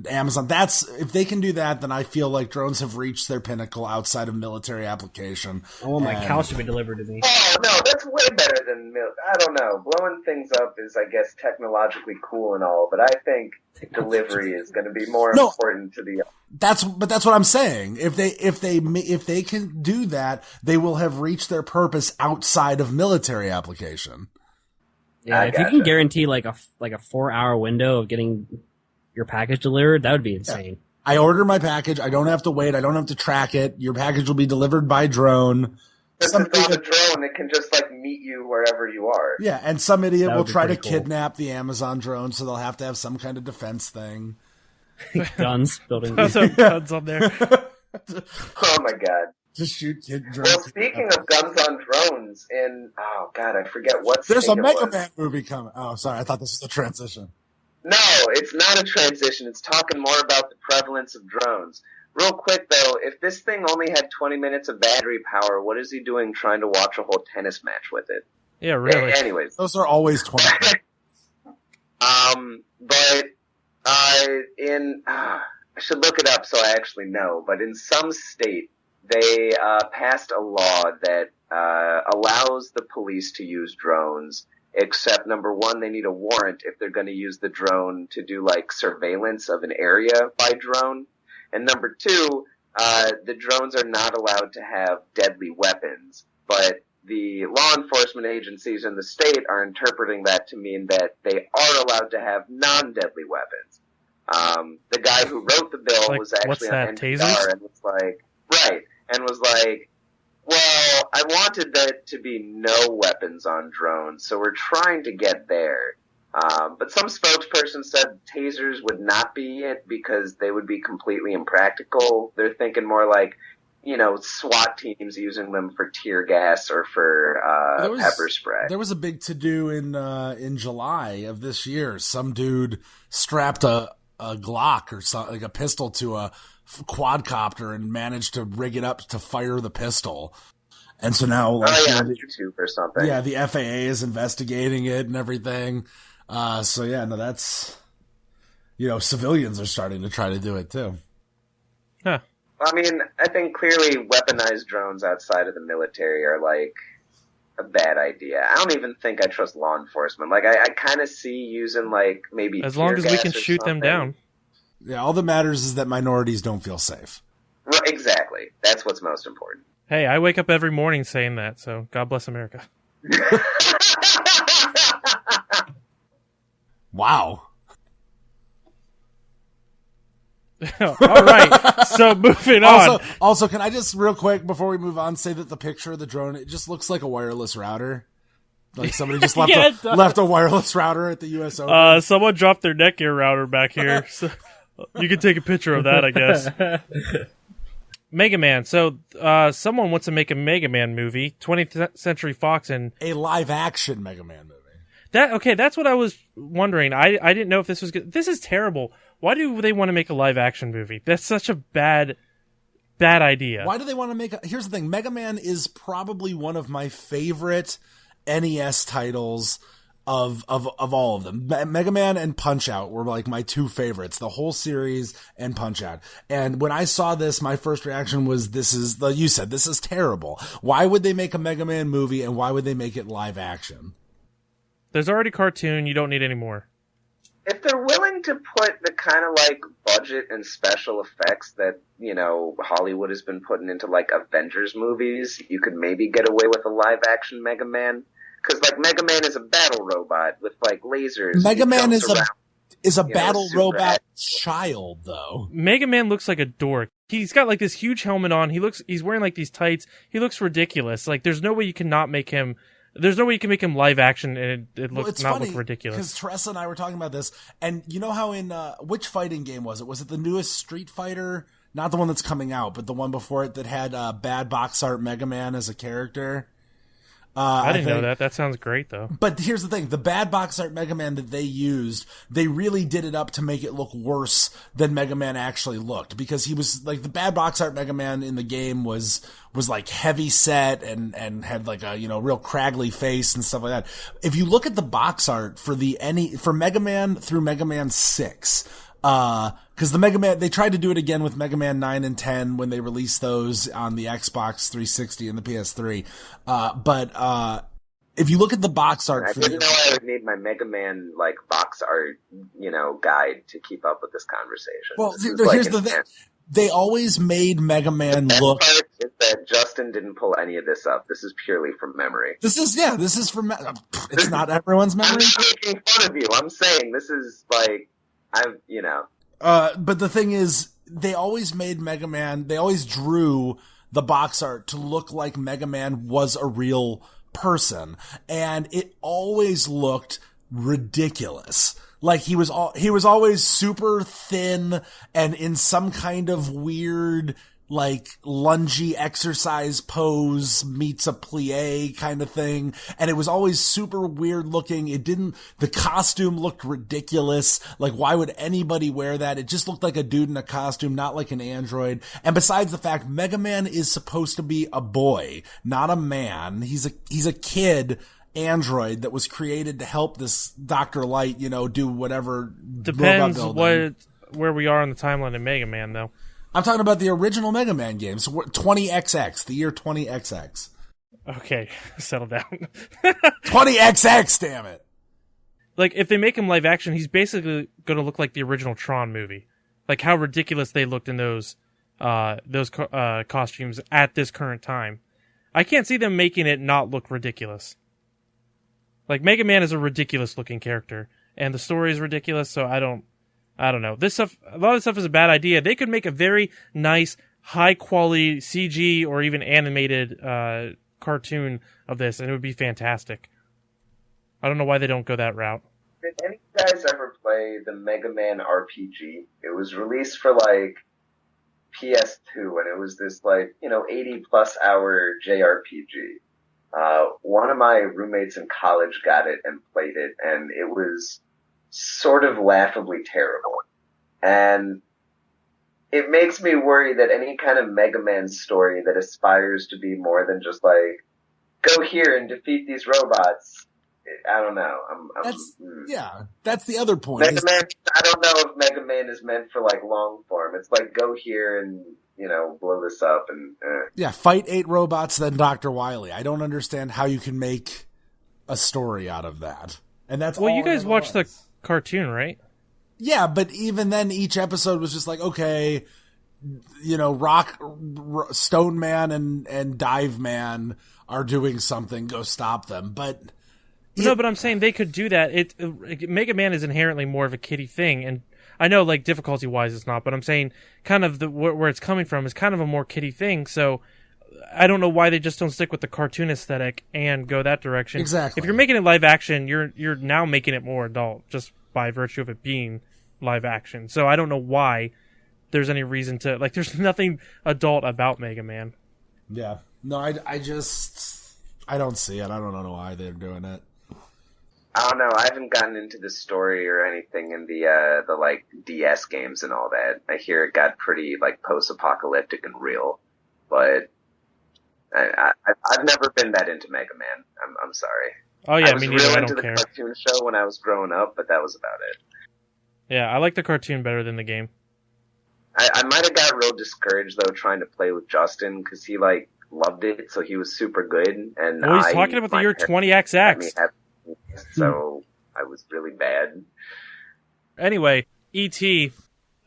Amazon. If they can do that, then I feel like drones have reached their pinnacle outside of military application. Oh, my couch should be delivered to me. Oh no, that's way better than I don't know. Blowing things up is, I guess, technologically cool and all, but I think delivery is going to be more important to the. That's what I'm saying. If they can do that, they will have reached their purpose outside of military application. Yeah, if you can guarantee like a 4-hour window of getting your package delivered, that would be insane. Yeah. I order my package. I don't have to wait. I don't have to track it. Your package will be delivered by drone. If it's on a drone, it can just meet you wherever you are. Yeah, and some idiot will try to kidnap the Amazon drone, so they'll have to have some kind of defense thing. Guns, building guns on there. Oh my god! Just shoot kid drones. Well, speaking of guns on drones, I forget what. There's a Mega Man movie coming. Oh, sorry, I thought this was a transition. No, it's not a transition. It's talking more about the prevalence of drones. Real quick though, if this thing only had 20 minutes of battery power, what is he doing trying to watch a whole tennis match with it? Yeah, really. Anyways, those are always 20. But. I should look it up so I actually know, but in some state, they passed a law that allows the police to use drones, except number one, they need a warrant if they're going to use the drone to do surveillance of an area by drone. And number two, the drones are not allowed to have deadly weapons, but the law enforcement agencies in the state are interpreting that to mean that they are allowed to have non-deadly weapons. The guy who wrote the bill was actually on NPR tasers? and was like, well, I wanted there to be no weapons on drones, so we're trying to get there. But some spokesperson said tasers would not be it because they would be completely impractical. They're thinking more SWAT teams using them for tear gas or for pepper spray. There was a big to-do in July of this year. Some dude strapped a Glock or something, like a pistol to a quadcopter and managed to rig it up to fire the pistol. And so now, YouTube or something. Yeah, the FAA is investigating it and everything. That's, civilians are starting to try to do it too. Huh. I mean, I think clearly weaponized drones outside of the military are a bad idea. I don't even think I trust law enforcement. I kind of see using maybe as long as we can shoot them down. Yeah, all that matters is that minorities don't feel safe. Right, exactly. That's what's most important. Hey, I wake up every morning saying that, so God bless America. Wow. All right, so moving on. Also, can I just real quick before we move on say that the picture of the drone, it just looks like a wireless router. Like somebody just left a wireless router at the U.S. Open. Someone dropped their Netgear router back here. So you can take a picture of that, I guess. Mega Man. So someone wants to make a Mega Man movie, 20th Century Fox, and a live-action Mega Man movie. That's what I was wondering. I didn't know if this was good. This is terrible. Why do they want to make a live-action movie? That's such a bad idea. Why do they want to make here's the thing. Mega Man is probably one of my favorite NES titles of all of them. Mega Man and Punch-Out were my two favorites, the whole series and Punch-Out. And when I saw this, my first reaction was, you said, this is terrible. Why would they make a Mega Man movie and why would they make it live action? There's already cartoon. You don't need any more. If they're willing to put the kind of budget and special effects that, Hollywood has been putting into Avengers movies, you could maybe get away with a live action Mega Man. Because Mega Man is a battle robot with lasers. Mega Man is is a You know, battle super robot child, though. Mega Man looks like a dork. He's got like this huge helmet on. He's wearing like these tights. He looks ridiculous. Like there's no way you can not make him. There's no way you can make him live action and it looks not look ridiculous. Because Teresa and I were talking about this, and you know how in which fighting game was it? Was it the newest Street Fighter? Not the one that's coming out, but the one before it that had bad box art Mega Man as a character. I didn't know that. That sounds great, though. But here's the thing. The bad box art Mega Man that they used, they really did it up to make it look worse than Mega Man actually looked. Because he was, like, the bad box art Mega Man in the game was like, heavy set and had, like, a, real craggly face and stuff like that. If you look at the box art for Mega Man through Mega Man 6, because the Mega Man, they tried to do it again with Mega Man 9 and 10 when they released those on the Xbox 360 and the PS3. But if you look at the box art, I didn't know I would need my Mega Man box art, guide to keep up with this conversation. Well, here's the thing: they always made Mega Man look. Part is that Justin didn't pull any of this up. This is purely from memory. This is from. It's not everyone's memory. I'm not making fun of you. I'm saying this is But the thing is, they always made Mega Man. They always drew the box art to look like Mega Man was a real person, and it always looked ridiculous. Like he was always super thin and in some kind of weird, like, lungy exercise pose meets a plie kind of thing. And it was always super weird looking. The costume looked ridiculous. Like, why would anybody wear that? It just looked like a dude in a costume, not like an android. And besides the fact, Mega Man is supposed to be a boy, not a man. He's a kid android that was created to help this Dr. Light, do whatever. Depends where we are on the timeline of Mega Man, though. I'm talking about the original Mega Man games, 20XX, the year 20XX. Okay, settle down. 20XX, damn it. Like, if they make him live action, he's basically going to look like the original Tron movie. Like, how ridiculous they looked in those costumes at this current time. I can't see them making it not look ridiculous. Like, Mega Man is a ridiculous-looking character, and the story is ridiculous, so I don't know. A lot of stuff is a bad idea. They could make a very nice, high-quality CG or even animated cartoon of this, and it would be fantastic. I don't know why they don't go that route. Did any of you guys ever play the Mega Man RPG? It was released for, PS2, and it was this, 80-plus hour JRPG. One of my roommates in college got it and played it, and it was sort of laughably terrible. And it makes me worry that any kind of Mega Man story that aspires to be more than just go here and defeat these robots, I don't know. That's the other point. Mega Man, I don't know if Mega Man is meant for long form. It's go here and blow this up and fight 8 robots, then Dr. Wily. I don't understand how you can make a story out of that. And that's you guys watched the cartoon, right? Yeah, but even then, each episode was just okay, Stone Man and Dive Man are doing something, go stop them. But no, but I'm saying they could do that. Mega Man is inherently more of a kiddie thing, and I know, difficulty-wise it's not, but I'm saying kind of where it's coming from is kind of a more kiddie thing, so I don't know why they just don't stick with the cartoon aesthetic and go that direction. Exactly. If you're making it live action, you're now making it more adult, just by virtue of it being live action. So I don't know why there's any reason to, there's nothing adult about Mega Man. Yeah. No, I don't see it. I don't know why they're doing it. I don't know. I haven't gotten into the story or anything in the DS games and all that. I hear it got pretty post-apocalyptic and real, but I've never been that into Mega Man. I'm sorry. Oh yeah, I was me neither. real I into don't care. The cartoon show when I was growing up, but that was about it. Yeah, I like the cartoon better than the game. I might have got real discouraged though trying to play with Justin because he loved it, so he was super good. And he's talking about the year 20XX. So I was really bad. Anyway, E.T.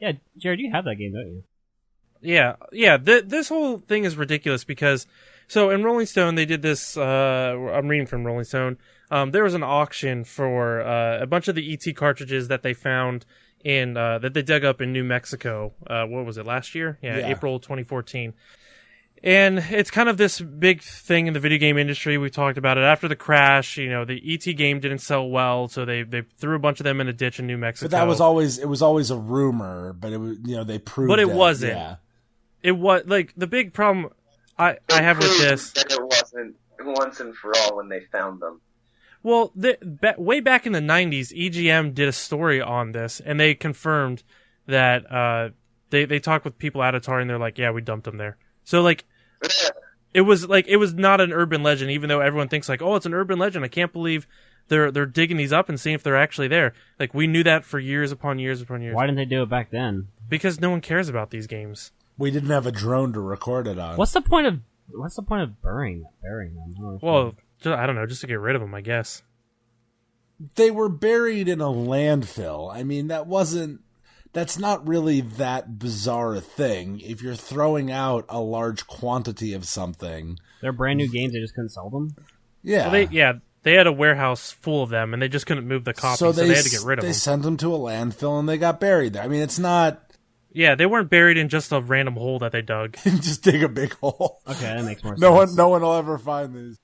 Yeah, Jared, you have that game, don't you? Yeah. This whole thing is ridiculous because So in Rolling Stone, they did this. I'm reading from Rolling Stone. There was an auction for a bunch of the ET cartridges that they found in that they dug up in New Mexico. What was it, last year? Yeah, April 2014. And it's kind of this big thing in the video game industry. We talked about it after the crash. You know, the ET game didn't sell well, so they threw a bunch of them in a ditch in New Mexico. But that was always a rumor. But it was, they proved. But it wasn't. Yeah. It was like the big problem I have with this. That it wasn't once and for all when they found them. Well, way back in the 90s, EGM did a story on this, and they confirmed that they talked with people at Atari, and they're like, yeah, we dumped them there. So, like, it was not an urban legend, even though everyone thinks, like, oh, it's an urban legend. I can't believe they're digging these up and seeing if they're actually there. Like, we knew that for years upon years upon years. Why didn't they do it back then? Because no one cares about these games. We didn't have a drone to record it on. What's the point of burying them? Well, I don't know, just to get rid of them, I guess. They were buried in a landfill. I mean, that's not really that bizarre a thing. If you're throwing out a large quantity of something. They're brand new games, they just couldn't sell them? Yeah. Well, they had a warehouse full of them, and they just couldn't move the copies, so they had to get rid of them. They sent them to a landfill, and they got buried there. I mean, it's not... Yeah, they weren't buried in just a random hole that they dug. Just dig a big hole. Okay, that makes more sense. No one will ever find these.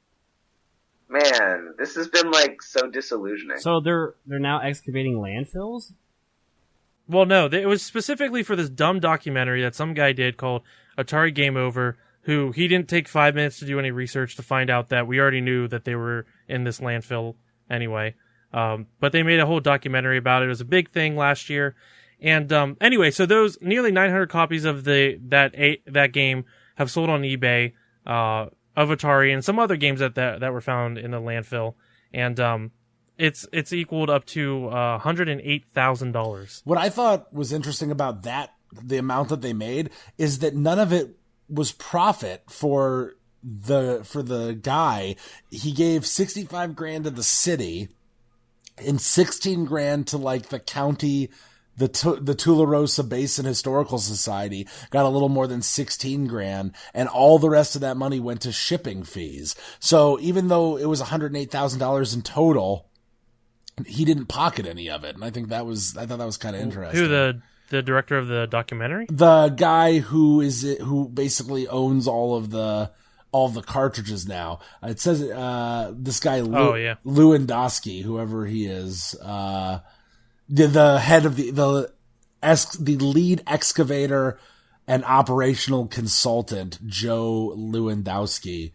Man, this has been like so disillusioning. So they're now excavating landfills? Well, no, it was specifically for this dumb documentary that some guy did called Atari Game Over, who he didn't take 5 minutes to do any research to find out that we already knew that they were in this landfill anyway. But they made a whole documentary about it. It was a big thing last year. And anyway, so those nearly 900 copies of that game have sold on eBay of Atari and some other games that were found in the landfill, and it's equaled up to $108,000. What I thought was interesting about that, the amount that they made, is that none of it was profit for the guy. He gave $65,000 to the city and $16,000 to like the county. The Tularosa Basin Historical Society got a little more than $16,000, and all the rest of that money went to shipping fees. So even though it was $108,000 in total, he didn't pocket any of it, and I thought that was kind of interesting. Who, the director of the documentary? The guy who basically owns all of the cartridges now. It says this guy Lewandowski, whoever he is. The head of the lead excavator and operational consultant, Joe Lewandowski,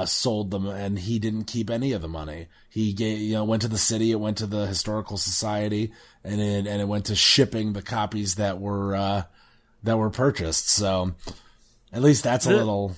sold them, and he didn't keep any of the money. He went to the city, it went to the historical society, and it went to shipping the copies that were purchased. So at least that's a little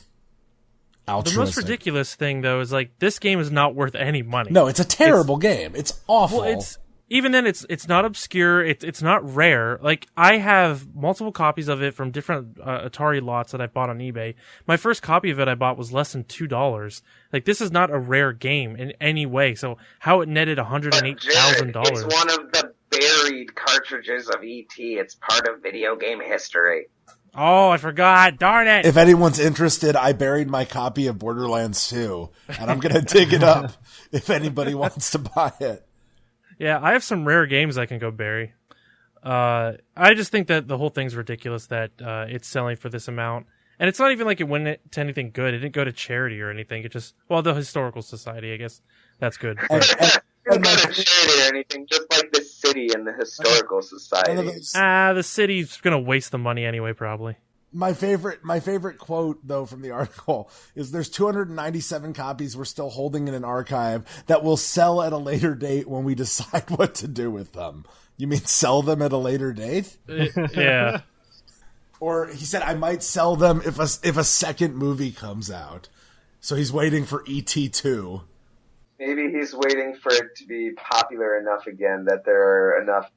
altruistic. The most ridiculous thing, though, is like this game is not worth any money. No, it's a terrible game. It's awful. Well, even then, it's not obscure. It's not rare. Like, I have multiple copies of it from different Atari lots that I bought on eBay. My first copy of it I bought was less than $2. Like, this is not a rare game in any way. So how it netted $108,000? It's one of the buried cartridges of ET. It's part of video game history. Oh, I forgot. Darn it. If anyone's interested, I buried my copy of Borderlands 2, and I'm going to dig it up if anybody wants to buy it. Yeah, I have some rare games I can go bury. I just think that the whole thing's ridiculous that it's selling for this amount. And it's not even like it went to anything good. It didn't go to charity or anything. It just, the Historical Society, I guess. That's good. It didn't go to charity or anything, just like the city and the Historical Society. The city's going to waste the money anyway, probably. My favorite quote, though, from the article is there's 297 copies we're still holding in an archive that will sell at a later date when we decide what to do with them. You mean sell them at a later date? Yeah. Or he said, I might sell them if a second movie comes out. So he's waiting for E.T. 2. Maybe he's waiting for it to be popular enough again that there are enough,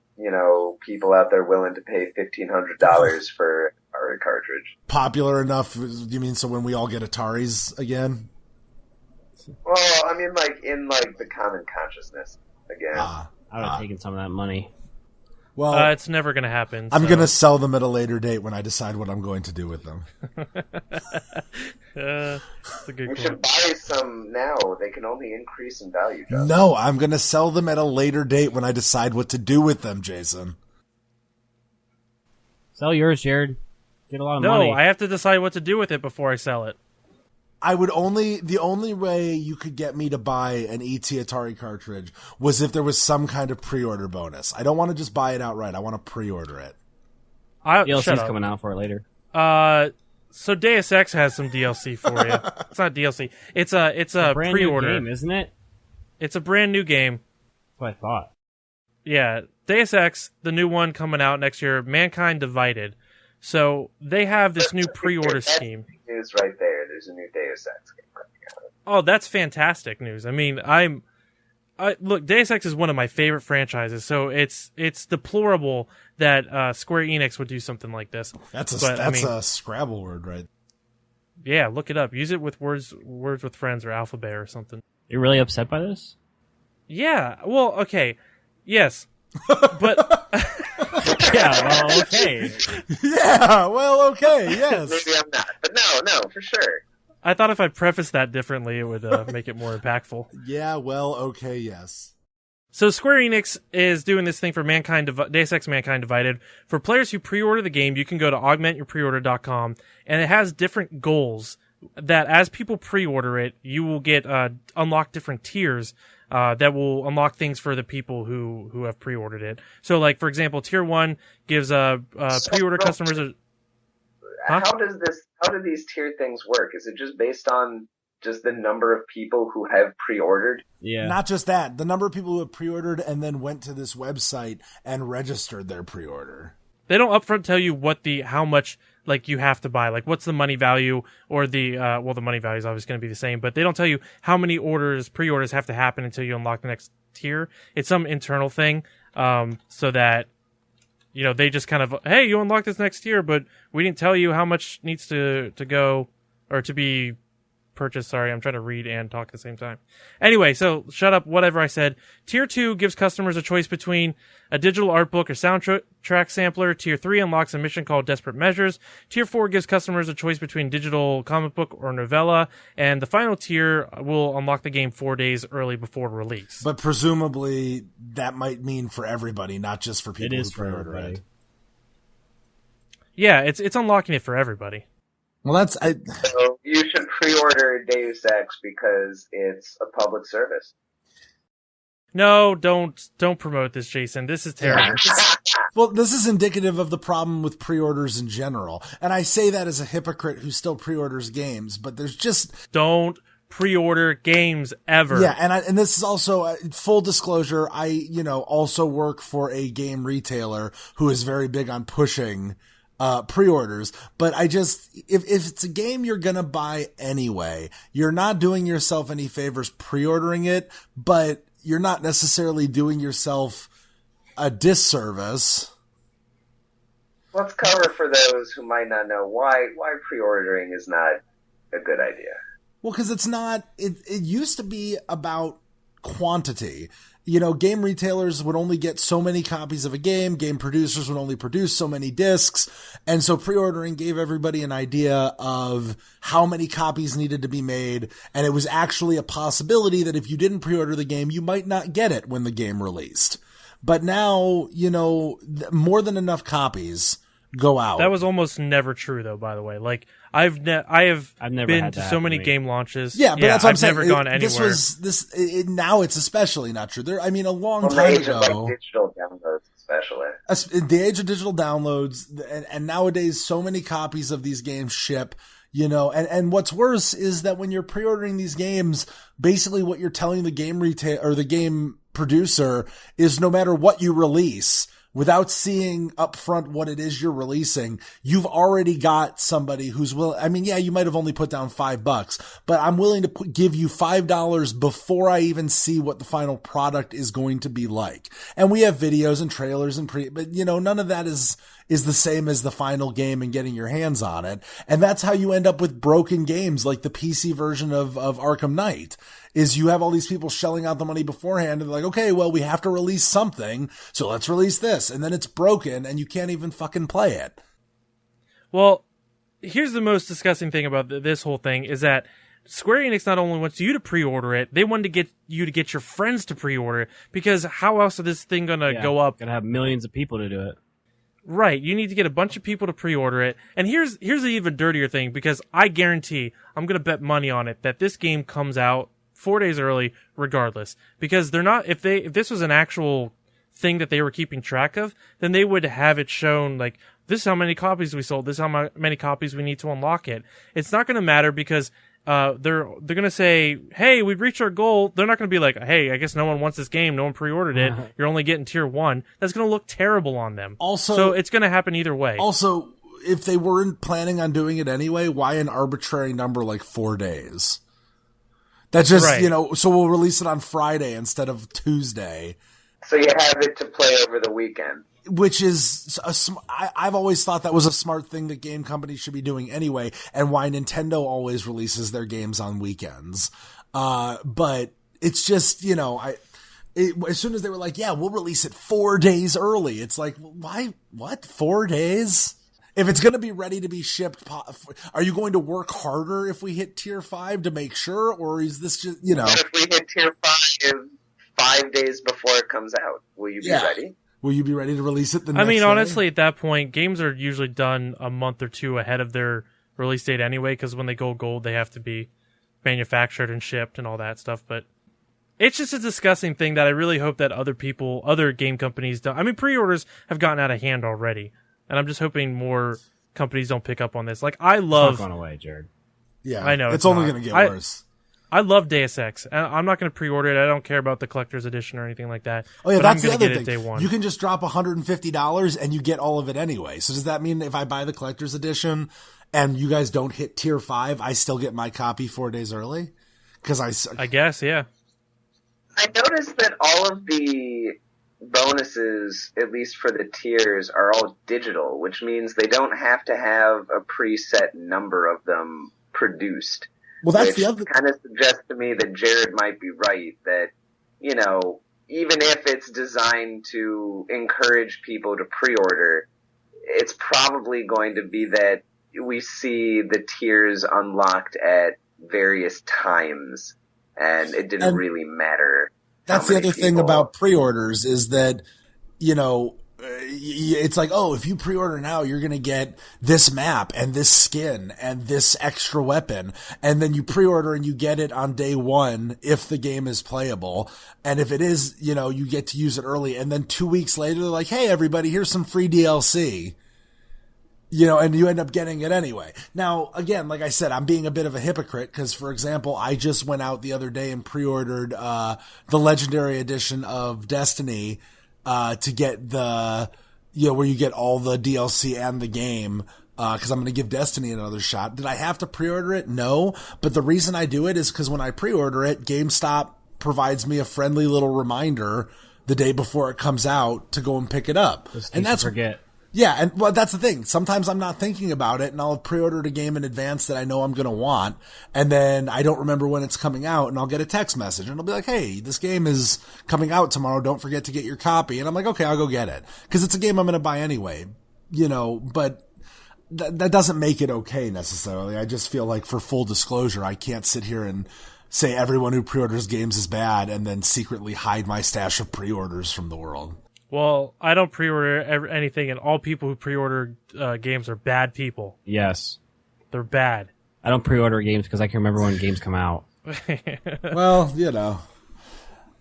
people out there willing to pay $1,500 for a cartridge. Popular enough, you mean so when we all get Ataris again? Well, I mean, in the common consciousness again. I would have taken some of that money. Well, it's never going to happen. I'm so. going to sell them at a later date when I decide what I'm going to do with them. That's a good We point. should buy some now. They can only increase in value, Justin. No, I'm going to sell them at a later date when I decide what to do with them, Jason. Sell yours, Jared. Get a lot of No, money. I have to decide what to do with it before I sell it. The only way you could get me to buy an ET Atari cartridge was if there was some kind of pre-order bonus. I don't want to just buy it outright. I want to pre-order it. Shut DLC's up. coming out for it later. So Deus Ex has some DLC for you. It's not DLC. It's a Brand pre-order. new game, isn't it? It's a brand new game. That's what I thought. Yeah, Deus Ex, the new one coming out next year, Mankind Divided. So they have this new pre-order That's scheme. news right there. There's a new Deus Ex game coming out. Oh, that's fantastic news. I mean, look, Deus Ex is one of my favorite franchises, so it's deplorable that Square Enix would do something like this. That's But, a Scrabble word, right? Yeah, look it up. Use it with words with friends or alphabet or something. You're really upset by this? Yeah. Well, okay. Yes. But Yeah, well, okay. Yeah, well, okay, yes. Maybe I'm not, but no, for sure. I thought if I prefaced that differently, it would make it more impactful. Yeah, well, okay, yes. So Square Enix is doing this thing for Deus Ex Mankind Divided. For players who pre-order the game, you can go to augmentyourpreorder.com, and it has different goals that as people pre-order it, you will get unlock different tiers that will unlock things for the people who have pre-ordered it. So, like, for example, Tier 1 gives pre-order customers a... Huh? How do these tier things work? Is it just based on just the number of people who have pre-ordered? Yeah. Not just that, the number of people who have pre-ordered and then went to this website and registered their pre-order. They don't upfront tell you how much like you have to buy, like what's the money value or the money value is always going to be the same, but they don't tell you how many pre-orders have to happen until you unlock the next tier. It's some internal thing, so that they just kind of, hey, you unlock this next tier, but we didn't tell you how much needs to go or to be purchased. Sorry, I'm trying to read and talk at the same time. Anyway, so shut up, whatever I said. Tier 2 gives customers a choice between a digital art book or soundtrack sampler. Tier 3 unlocks a mission called Desperate Measures. Tier 4 gives customers a choice between digital comic book or novella. And the final tier will unlock the game 4 days early before release. But presumably that might mean for everybody, not just for people It is who for pre-order everybody. it. Yeah, it's unlocking it for everybody. Well, So you should pre-order Deus Ex because it's a public service. No, don't promote this, Jason. This is terrible. well, this is indicative of the problem with pre-orders in general. And I say that as a hypocrite who still pre-orders games, but there's just... Don't pre-order games ever. Yeah, and this is also full disclosure. I, also work for a game retailer who is very big on pushing pre-orders, but if it's a game you're gonna buy anyway, you're not doing yourself any favors pre-ordering it, but you're not necessarily doing yourself a disservice. Let's cover for those who might not know why pre-ordering is not a good idea. Well, because it's not. It used to be about quantity. Game retailers would only get so many copies of a game. Game producers would only produce so many discs. And so pre-ordering gave everybody an idea of how many copies needed to be made. And it was actually a possibility that if you didn't pre-order the game, you might not get it when the game released. But now, more than enough copies go out. That was almost never true, though, by the way. Like, I have never been had to that so happen many to me. game launches. Yeah, but that's what I'm saying. I've never gone anywhere. Now it's especially not true. A long Well, the time age of ago. digital downloads, especially. In the age of digital downloads, and nowadays so many copies of these games ship, and what's worse is that when you're pre-ordering these games, basically what you're telling the game or the game producer is no matter what you release, without seeing upfront what it is you're releasing, you've already got somebody who's you might have only put down $5, but I'm willing to give you $5 before I even see what the final product is going to be like. And we have videos and trailers but none of that is the same as the final game and getting your hands on it. And that's how you end up with broken games like the PC version of Arkham Knight. is you have all these people shelling out the money beforehand and they're like, okay, well, we have to release something, so let's release this. And then it's broken and you can't even fucking play it. Well, here's the most disgusting thing about this whole thing is that Square Enix not only wants you to pre-order it, they wanted to get you to get your friends to pre-order it, because how else is this thing going to go up? Gonna have millions of people to do it. Right, you need to get a bunch of people to pre-order it. And here's the even dirtier thing, because I guarantee, I'm going to bet money on it, that this game comes out 4 days early regardless. Because they're not, if this was an actual thing that they were keeping track of, then they would have it shown, like, this is how many copies we sold, this is how many copies we need to unlock it. It's not going to matter because they're going to say, hey, we've reached our goal. They're not going to be like, hey, I guess no one wants this game, no one pre-ordered it, you're only getting tier 1. That's going to look terrible on them. Also, so it's going to happen either way. Also, if they weren't planning on doing it anyway, why an arbitrary number like 4 days? That just, right. So we'll release it on Friday instead of Tuesday. So you have it to play over the weekend. Which is, I've always thought that was a smart thing that game companies should be doing anyway, and why Nintendo always releases their games on weekends. But it's just, as soon as they were like, yeah, we'll release it 4 days early, it's like, why, what, 4 days? If it's going to be ready to be shipped, are you going to work harder if we hit tier 5 to make sure, or is this just, What if we hit tier 5 days before it comes out? Will you be ready? Will you be ready to release it the next day? Honestly, at that point, games are usually done a month or two ahead of their release date anyway, because when they go gold, they have to be manufactured and shipped and all that stuff. But it's just a disgusting thing that I really hope that other game companies don't. I mean, pre-orders have gotten out of hand already, and I'm just hoping more companies don't pick up on this. Like, I love... It's not going away, Jared. Yeah, I know. It's only going to get worse. I love Deus Ex. I'm not going to pre-order it. I don't care about the collector's edition or anything like that. Oh yeah, but that's I'm the gonna other get thing. It day one. You can just drop $150 and you get all of it anyway. So does that mean if I buy the collector's edition and you guys don't hit tier 5, I still get my copy 4 days early? Because I guess, yeah. I noticed that all of the bonuses, at least for the tiers, are all digital, which means they don't have to have a preset number of them produced. Well, that's which the other kind of suggests to me that Jared might be right, that, even if it's designed to encourage people to pre-order, it's probably going to be that we see the tiers unlocked at various times, and it didn't really matter. That's the other thing about pre-orders is that, it's like, oh, if you pre-order now, you're going to get this map and this skin and this extra weapon. And then you pre-order and you get it on day 1 if the game is playable. And if it is, you get to use it early. And then 2 weeks later, they're like, hey, everybody, here's some free DLC. And you end up getting it anyway. Now, again, like I said, I'm being a bit of a hypocrite because, for example, I just went out the other day and pre-ordered the Legendary Edition of Destiny to get the, where you get all the DLC and the game, because I'm going to give Destiny another shot. Did I have to pre-order it? No. But the reason I do it is because when I pre-order it, GameStop provides me a friendly little reminder the day before it comes out to go and pick it up. And that's forget. Yeah, and well, that's the thing. Sometimes I'm not thinking about it, and I'll have pre-ordered a game in advance that I know I'm going to want, and then I don't remember when it's coming out, and I'll get a text message, and it'll be like, hey, this game is coming out tomorrow, don't forget to get your copy. And I'm like, okay, I'll go get it. Because it's a game I'm going to buy anyway, but that doesn't make it okay necessarily. I just feel like, for full disclosure, I can't sit here and say everyone who pre-orders games is bad and then secretly hide my stash of pre-orders from the world. Well, I don't pre-order anything, and all people who pre-order games are bad people. Yes. They're bad. I don't pre-order games because I can remember when games come out. Well,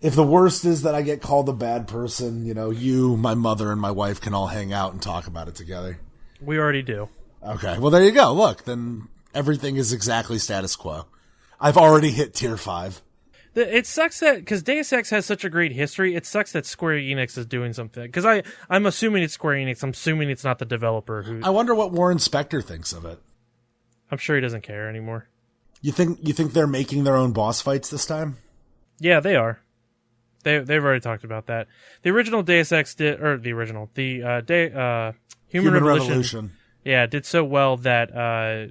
if the worst is that I get called a bad person, you, my mother, and my wife can all hang out and talk about it together. We already do. Okay, well, there you go. Look, then everything is exactly status quo. I've already hit tier 5. It sucks that, because Deus Ex has such a great history, it sucks that Square Enix is doing something. Because I'm assuming it's Square Enix. I'm assuming it's not the developer who... I wonder what Warren Spector thinks of it. I'm sure he doesn't care anymore. You think they're making their own boss fights this time? Yeah, they are. They've already talked about that. The original Deus Ex Human Revolution. Yeah, did so well that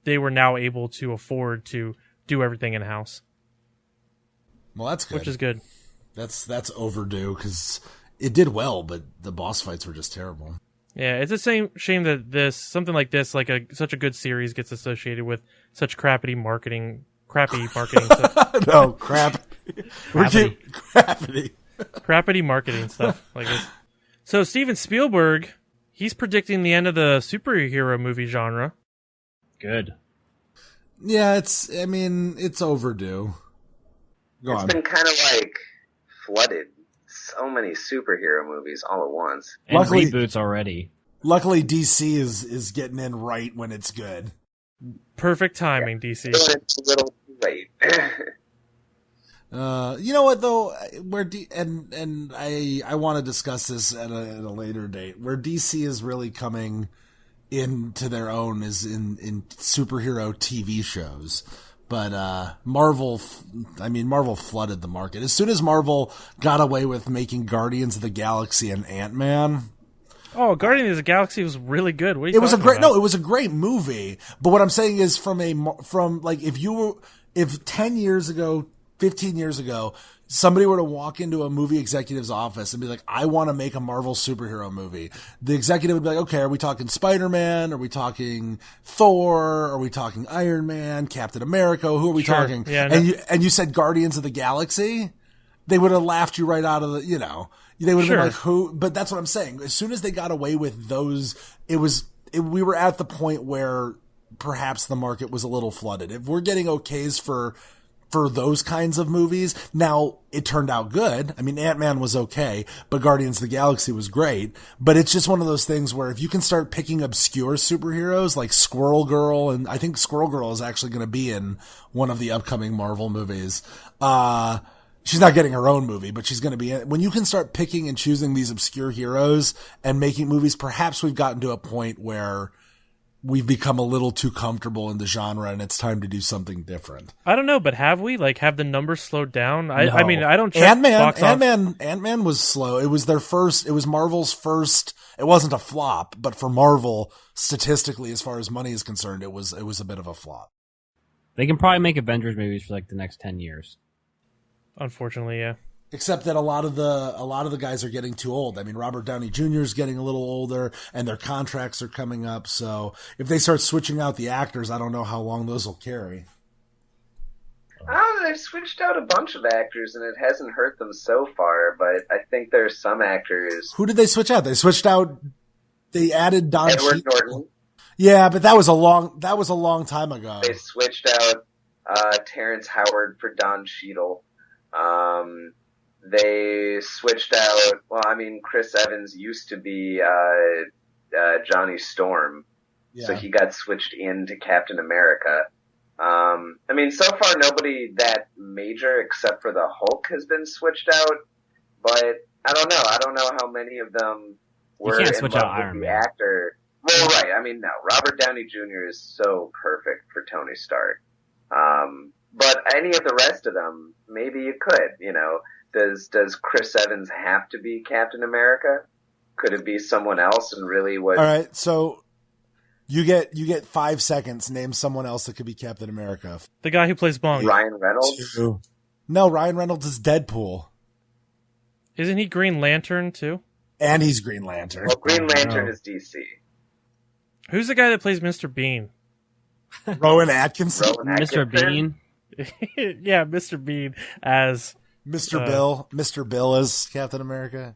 they were now able to afford to do everything in-house. Well, that's good. which is good. That's overdue because it did well, but the boss fights were just terrible. Yeah, it's a shame that something like this, like such a good series, gets associated with such crappy marketing. Stuff. No, crap. Crappity. Crappity marketing stuff like this. So Steven Spielberg, he's predicting the end of the superhero movie genre. Good. Yeah, it's overdue. It's been kind of like flooded. So many superhero movies all at once. And Luckily- reboots already. Luckily, DC is getting in right when it's good. Perfect timing, DC. So it's a little too late. You know what though? I want to discuss this at a later date. Where DC is really coming into their own is in superhero TV shows. But Marvel flooded the market. As soon as Marvel got away with making Guardians of the Galaxy and Ant-Man. Oh, Guardians of the Galaxy was really good. What are you talking about? It was a great movie. But what I'm saying is if 10 years ago, 15 years ago, somebody were to walk into a movie executive's office and be like, I want to make a Marvel superhero movie. The executive would be like, okay, are we talking Spider-Man? Are we talking Thor? Are we talking Iron Man? Captain America? Who are we talking? Yeah, and you said Guardians of the Galaxy? They would have laughed you right out of the, they would have been like, who? But that's what I'm saying. As soon as they got away with those, we were at the point where perhaps the market was a little flooded. If we're getting okays for those kinds of movies. Now, it turned out good. I mean, Ant-Man was okay, but Guardians of the Galaxy was great. But it's just one of those things where if you can start picking obscure superheroes like Squirrel Girl, and I think Squirrel Girl is actually going to be in one of the upcoming Marvel movies. She's not getting her own movie, but she's going to be in. When you can start picking and choosing these obscure heroes and making movies, perhaps we've gotten to a point where we've become a little too comfortable in the genre and it's time to do something different. I don't know, but have we? Like, have the numbers slowed down? No. I mean, I don't check Ant-Man was slow. It was Marvel's first, it wasn't a flop, but for Marvel, statistically, as far as money is concerned, it was a bit of a flop. They can probably make Avengers movies for like the next 10 years. Unfortunately, yeah. Except that a lot of the guys are getting too old. I mean, Robert Downey Jr. is getting a little older, and their contracts are coming up. So if they start switching out the actors, I don't know how long those will carry. Oh, they've switched out a bunch of actors, and it hasn't hurt them so far. But I think there's some actors. Who did they switch out? They added Don Edward Cheadle. Norton. Yeah, but that was a long time ago. They switched out Terrence Howard for Don Cheadle. They switched out, Chris Evans used to be Johnny Storm, so he got switched into Captain America. So far nobody that major except for the Hulk has been switched out, but I don't know. I don't know how many of them were in love with Iron the Man. actor. Well, right. No. Robert Downey Jr. is so perfect for Tony Stark. But any of the rest of them, maybe you could, Does Chris Evans have to be Captain America? Could it be someone else and really what? All right, so you get 5 seconds. Name someone else that could be Captain America. The guy who plays Bong. Ryan Reynolds? No, Ryan Reynolds is Deadpool. Isn't he Green Lantern, too? And he's Green Lantern. Well, Green Lantern is DC. Who's the guy that plays Mr. Bean? Rowan Atkinson. Mr. Bean. Yeah, Mr. Bean as Mr. Bill. Mr. Bill is Captain America.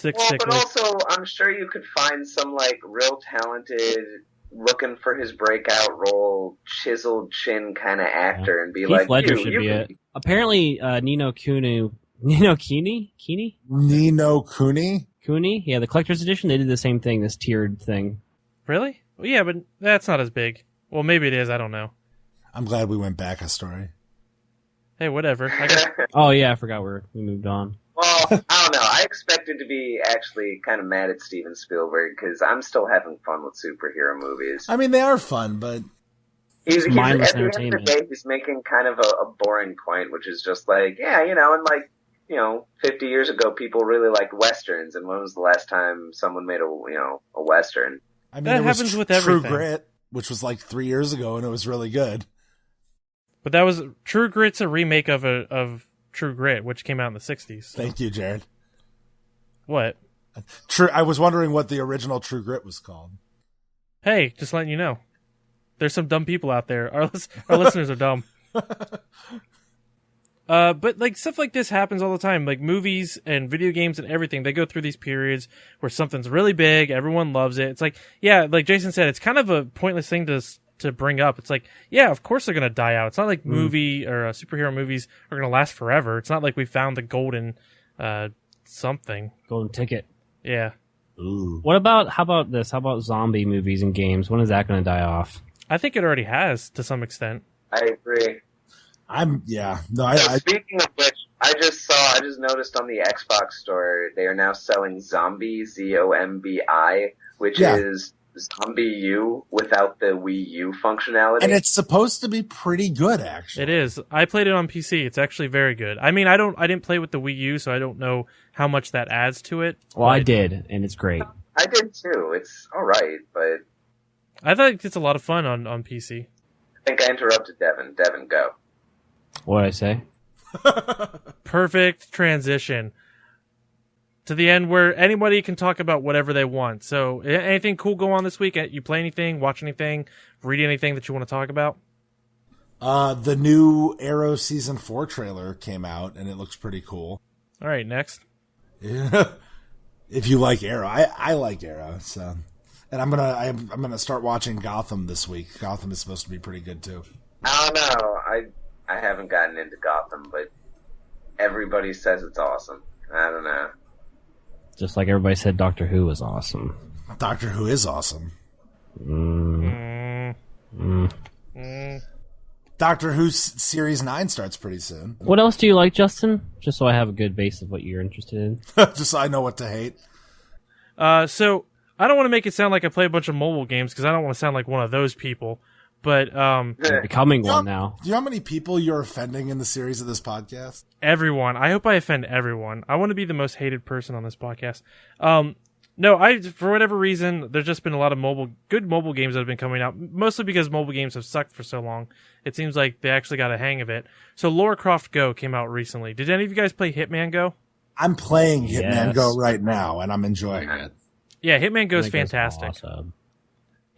But also, I'm sure you could find some, real talented, looking for his breakout role, chiseled chin kind of actor and be Heath Ledger should be it. Apparently, Nino Cooney? Cooney? Yeah, the collector's edition, they did the same thing, this tiered thing. Really? Well, yeah, but that's not as big. Well, maybe it is. I don't know. I'm glad we went back a story. Hey, whatever. I guess. Oh, yeah, I forgot we moved on. Well, I don't know. I expected to be actually kind of mad at Steven Spielberg because I'm still having fun with superhero movies. I mean, they are fun, but It's mindless at the end entertainment. of the day, he's making kind of a boring point, which is just 50 years ago, people really liked westerns, and when was the last time someone made a western? I mean, That it was happens with True everything. Grit, which was 3 years ago, and it was really good. But that was True Grit's a remake of True Grit, which came out in the 60s. So. Thank you, Jared. What? True. I was wondering what the original True Grit was called. Hey, just letting you know. There's some dumb people out there. Our listeners are dumb. But like stuff like this happens all the time. Like movies and video games and everything, they go through these periods where something's really big, everyone loves it. It's like, yeah, like Jason said, it's kind of a pointless thing to bring up. It's like, yeah, of course they're gonna die out. It's not like movie or superhero movies are gonna last forever. It's not like we found the golden something. Golden ticket. Yeah. Ooh. How about this? How about zombie movies and games? When is that going to die off? I think it already has to some extent. I agree. Speaking of which, I just noticed on the Xbox store they are now selling Zombie, ZOMBI, which is Zombie U without the Wii U functionality. And it's supposed to be pretty good, actually. It is. I played it on PC. It's actually very good. I mean, I didn't play with the Wii U, so I don't know how much that adds to it. Well, I did, and it's great. I did too. It's alright, but I think it's a lot of fun on PC. I think I interrupted Devin. Devin, go. What did I say? Perfect transition to the end where anybody can talk about whatever they want. So, anything cool go on this week? You play anything, watch anything, read anything that you want to talk about? The new Arrow Season 4 trailer came out, and it looks pretty cool. All right, next. Yeah. If you like Arrow. I like Arrow, so... And I'm gonna start watching Gotham this week. Gotham is supposed to be pretty good, too. I don't know. I haven't gotten into Gotham, but everybody says it's awesome. I don't know. Just like everybody said Doctor Who was awesome. Doctor Who is awesome. Doctor Who Series 9 starts pretty soon. What else do you like, Justin? Just so I have a good base of what you're interested in. Just so I know what to hate. So, I don't want to make it sound like I play a bunch of mobile games, because I don't want to sound like one of those people. But, You're becoming one now. Do you know how many people you're offending in the series of this podcast? Everyone. I hope I offend everyone. I want to be the most hated person on this podcast. No, for whatever reason, there's just been a lot of good mobile games that have been coming out, mostly because mobile games have sucked for so long. It seems like they actually got a hang of it. So Lara Croft Go came out recently. Did any of you guys play Hitman Go? I'm playing Hitman Go right now, and I'm enjoying it. Yeah, Hitman Go is fantastic. Awesome.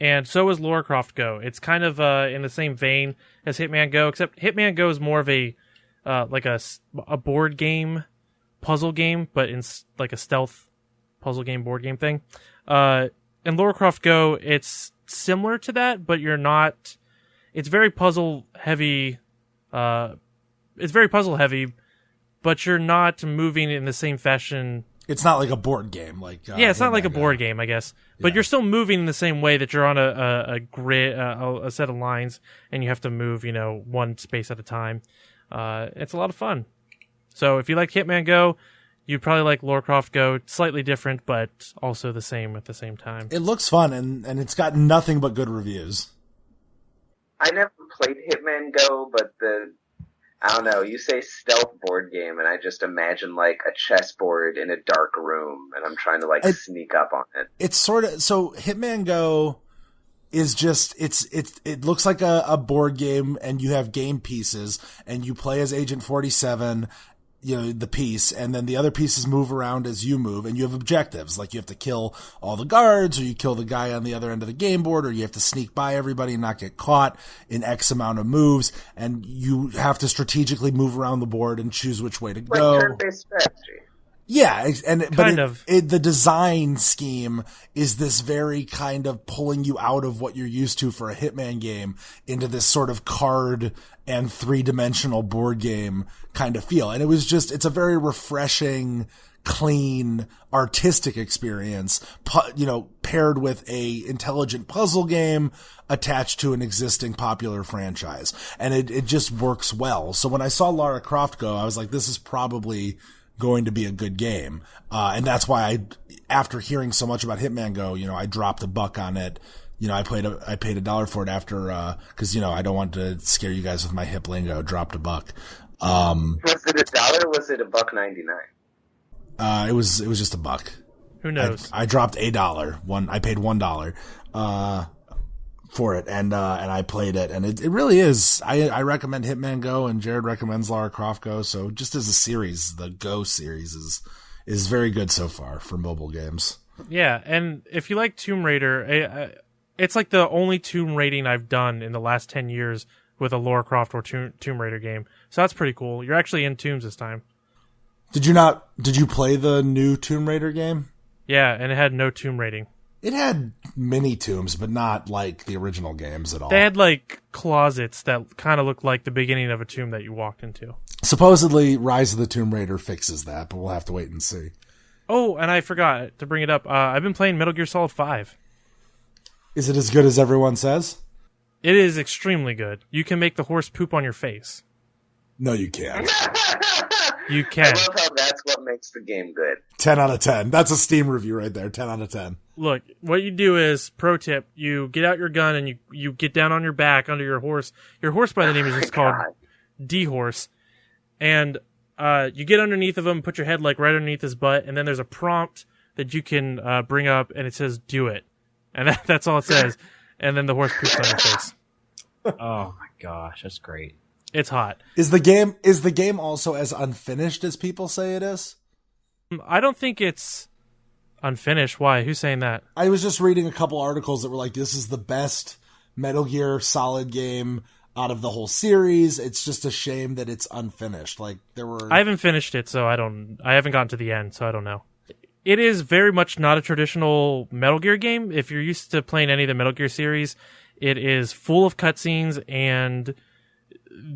And so is Lara Croft Go. It's kind of in the same vein as Hitman Go, except Hitman Go is more of a like a board game, puzzle game, but in like a stealth puzzle game, board game thing. In Lara Croft Go, it's similar to that, but you're not. It's very puzzle heavy. It's very puzzle heavy, but you're not moving in the same fashion. It's not like a board game, it's not like a board game, I guess. But you're still moving in the same way that you're on a grid, a set of lines, and you have to move, one space at a time. It's a lot of fun. So if you like Hitman Go, you'd probably like Lara Croft Go. Slightly different, but also the same at the same time. It looks fun, and it's got nothing but good reviews. I never played Hitman Go, but I don't know, you say stealth board game, and I just imagine, like, a chessboard in a dark room, and I'm trying to, sneak up on it. It's sort of... So, Hitman Go is just... It looks like a board game, and you have game pieces, and you play as Agent 47, the piece, and then the other pieces move around as you move, and you have objectives, like you have to kill all the guards, or you kill the guy on the other end of the game board, or you have to sneak by everybody and not get caught in X amount of moves, and you have to strategically move around the board and choose which way to go. Like turn-based strategy. Yeah, Kind of. The design scheme is this very kind of pulling you out of what you're used to for a Hitman game into this sort of card and three-dimensional board game kind of feel. And it's a very refreshing, clean, artistic experience, paired with a intelligent puzzle game attached to an existing popular franchise. And it just works well. So when I saw Lara Croft Go, I was like, this is probably going to be a good game. And that's why after hearing so much about Hitman Go, I dropped $1 on it. I paid $1 for it after, cause I don't want to scare you guys with my hip lingo. Dropped $1. Was it $1 or was it $1.99? It was just $1. Who knows? I dropped $1. I paid $1. for it, and I played it, and it really is. I recommend Hitman Go, and Jared recommends Lara Croft Go. So just as a series, the Go series is very good so far for mobile games. Yeah, and if you like Tomb Raider, it's like the only Tomb Raiding I've done in the last 10 years with a Lara Croft or Tomb Raider game. So that's pretty cool. You're actually in tombs this time. Did you play the new Tomb Raider game? Yeah, and it had no tomb raiding. It had mini tombs, but not like the original games at all. They had like closets that kind of looked like the beginning of a tomb that you walked into. Supposedly, Rise of the Tomb Raider fixes that, but we'll have to wait and see. Oh, and I forgot to bring it up. I've been playing Metal Gear Solid 5. Is it as good as everyone says? It is extremely good. You can make the horse poop on your face. No, you can't. You I can. love how that's what makes the game good. 10 out of 10. That's a Steam review right there. 10 out of 10. Look, what you do is, pro tip, you get out your gun and you get down on your back under your horse. Your horse, by the name, is just called D-Horse. And you get underneath of him, put your head like right underneath his butt, and then there's a prompt that you can bring up, and it says, do it. And that's all it says. And then the horse poops on your face. Oh my gosh, that's great. It's hot. Is the game also as unfinished as people say it is? I don't think it's unfinished. Why? Who's saying that? I was just reading a couple articles that were like, this is the best Metal Gear Solid game out of the whole series. It's just a shame that it's unfinished. Like there were I haven't finished it, so I haven't gotten to the end, so I don't know. It is very much not a traditional Metal Gear game. If you're used to playing any of the Metal Gear series, it is full of cutscenes, and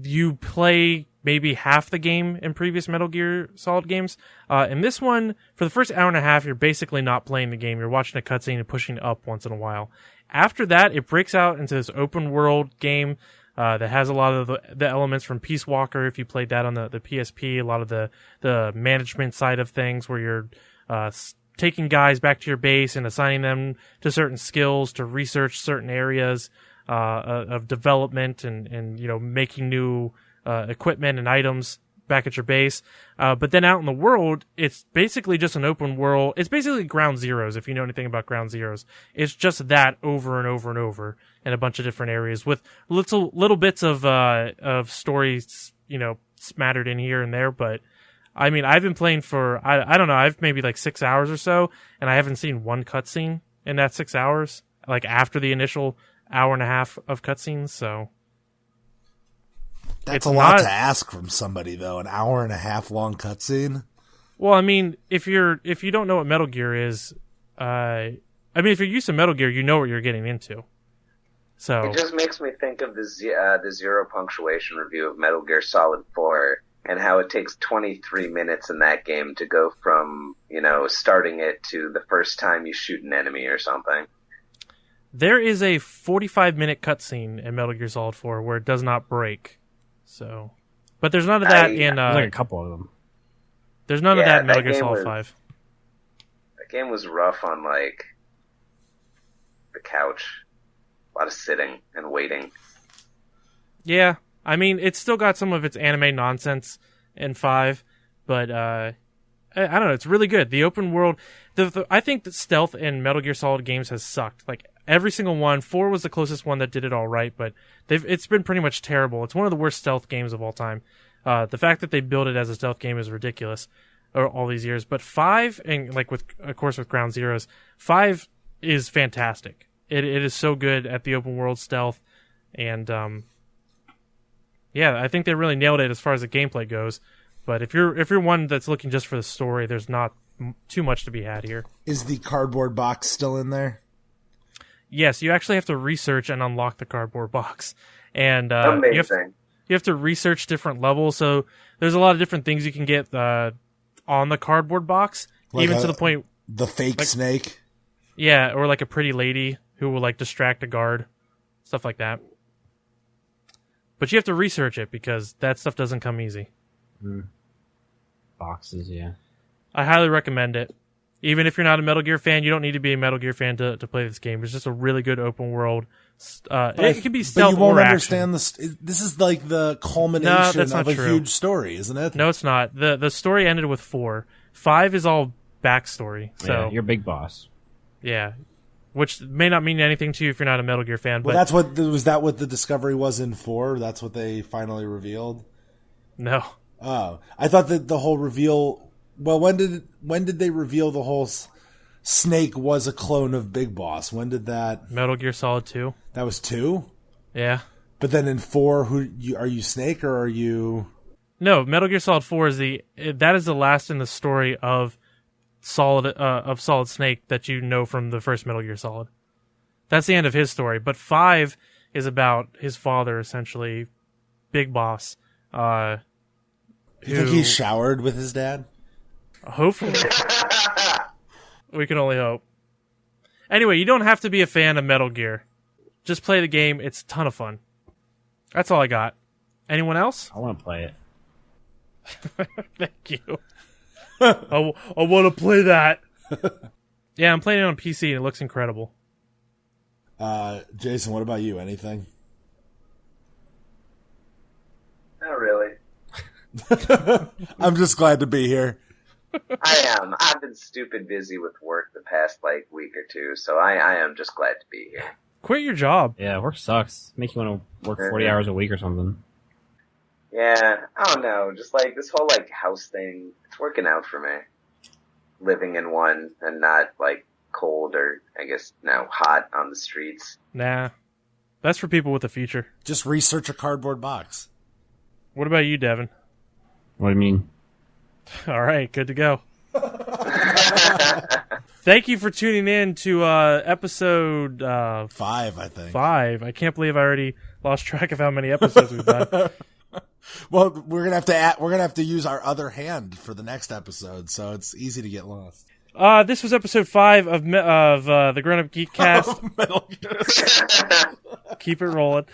you play maybe half the game in previous Metal Gear Solid games. In this one, for the first hour and a half, you're basically not playing the game. You're watching a cutscene and pushing up once in a while. After that, it breaks out into this open world game that has a lot of the elements from Peace Walker, if you played that on the PSP, a lot of the management side of things where you're taking guys back to your base and assigning them to certain skills to research certain areas of development and making new equipment and items back at your base. But then out in the world, it's basically just an open world. It's basically Ground Zeroes, if you know anything about Ground Zeroes. It's just that over and over and over in a bunch of different areas with little bits of stories, smattered in here and there. But I mean, I've been playing for, I don't know, I've maybe like 6 hours or so, and I haven't seen one cutscene in that 6 hours, like after the initial hour and a half of cutscenes, so. That's a lot to ask from somebody, though. An hour and a half long cutscene. Well, I mean, if you don't know what Metal Gear is, if you're used to Metal Gear, you know what you're getting into. So it just makes me think of the zero punctuation review of Metal Gear Solid 4 and how it takes 23 minutes in that game to go from, starting it to the first time you shoot an enemy or something. There is a 45-minute cutscene in Metal Gear Solid 4 where it does not break. So, but there's none of that in. There's like a couple of them. There's none of that in Metal Gear Solid 5. That game was rough on the couch. A lot of sitting and waiting. Yeah, I mean, it's still got some of its anime nonsense in 5, but I don't know. It's really good. The open world. I think that stealth in Metal Gear Solid games has sucked. Like every single one. 4 was the closest one that did it all right, but it's been pretty much terrible. It's one of the worst stealth games of all time. The fact that they built it as a stealth game is ridiculous. All these years, but 5 and with Ground Zeroes, 5 is fantastic. It is so good at the open world stealth, and I think they really nailed it as far as the gameplay goes. But if you're one that's looking just for the story, there's not too much to be had here. Is the cardboard box still in there? Yes, you actually have to research and unlock the cardboard box, and amazing. You have to research different levels. So there's a lot of different things you can get on the cardboard box, even to the point the fake snake. Yeah, or like a pretty lady who will distract a guard, stuff like that. But you have to research it because that stuff doesn't come easy. Boxes, yeah. I highly recommend it. Even if you're not a Metal Gear fan, you don't need to be a Metal Gear fan to play this game. It's just a really good open world. It can be stealth or action. But you won't understand this is like the culmination of a huge story, isn't it? No, it's not. The story ended with 4. 5 is all backstory. So yeah, your big boss. Yeah. which may not mean anything to you if you're not a Metal Gear fan. Well, But that's what was that what the discovery was in 4? That's what they finally revealed. no, Oh, I thought that the whole reveal. Well, when did they reveal the whole Snake was a clone of Big Boss? When did that? Metal Gear Solid 2. That was 2. Yeah. But then in 4, are you Snake or are you? No, Metal Gear Solid 4 is that is the last in the story of Solid Snake that you know from the first Metal Gear Solid. That's the end of his story. But 5 is about his father, essentially, Big Boss. You think he showered with his dad? Hopefully. We can only hope. Anyway, you don't have to be a fan of Metal Gear. Just play the game. It's a ton of fun. That's all I got. Anyone else? I want to play it. Thank you. I want to play that. Yeah, I'm playing it on PC and it looks incredible. Jason, what about you? Anything? Not really. I'm just glad to be here. I am. I've been stupid busy with work the past week or two, so I am just glad to be here. Quit your job. Yeah, work sucks. Make you want to work 40 hours a week or something. Yeah, I don't know. Just this whole house thing, it's working out for me. Living in one and not cold or I guess now hot on the streets. Nah. That's for people with a future. Just research a cardboard box. What about you, Devin? What do you mean? All right, good to go. Thank you for tuning in to episode 5, I think. 5. I can't believe I already lost track of how many episodes we've done. Well, we're gonna have to use our other hand for the next episode, so it's easy to get lost. This was episode 5 of the Grown Up Geek Cast. Keep it rolling.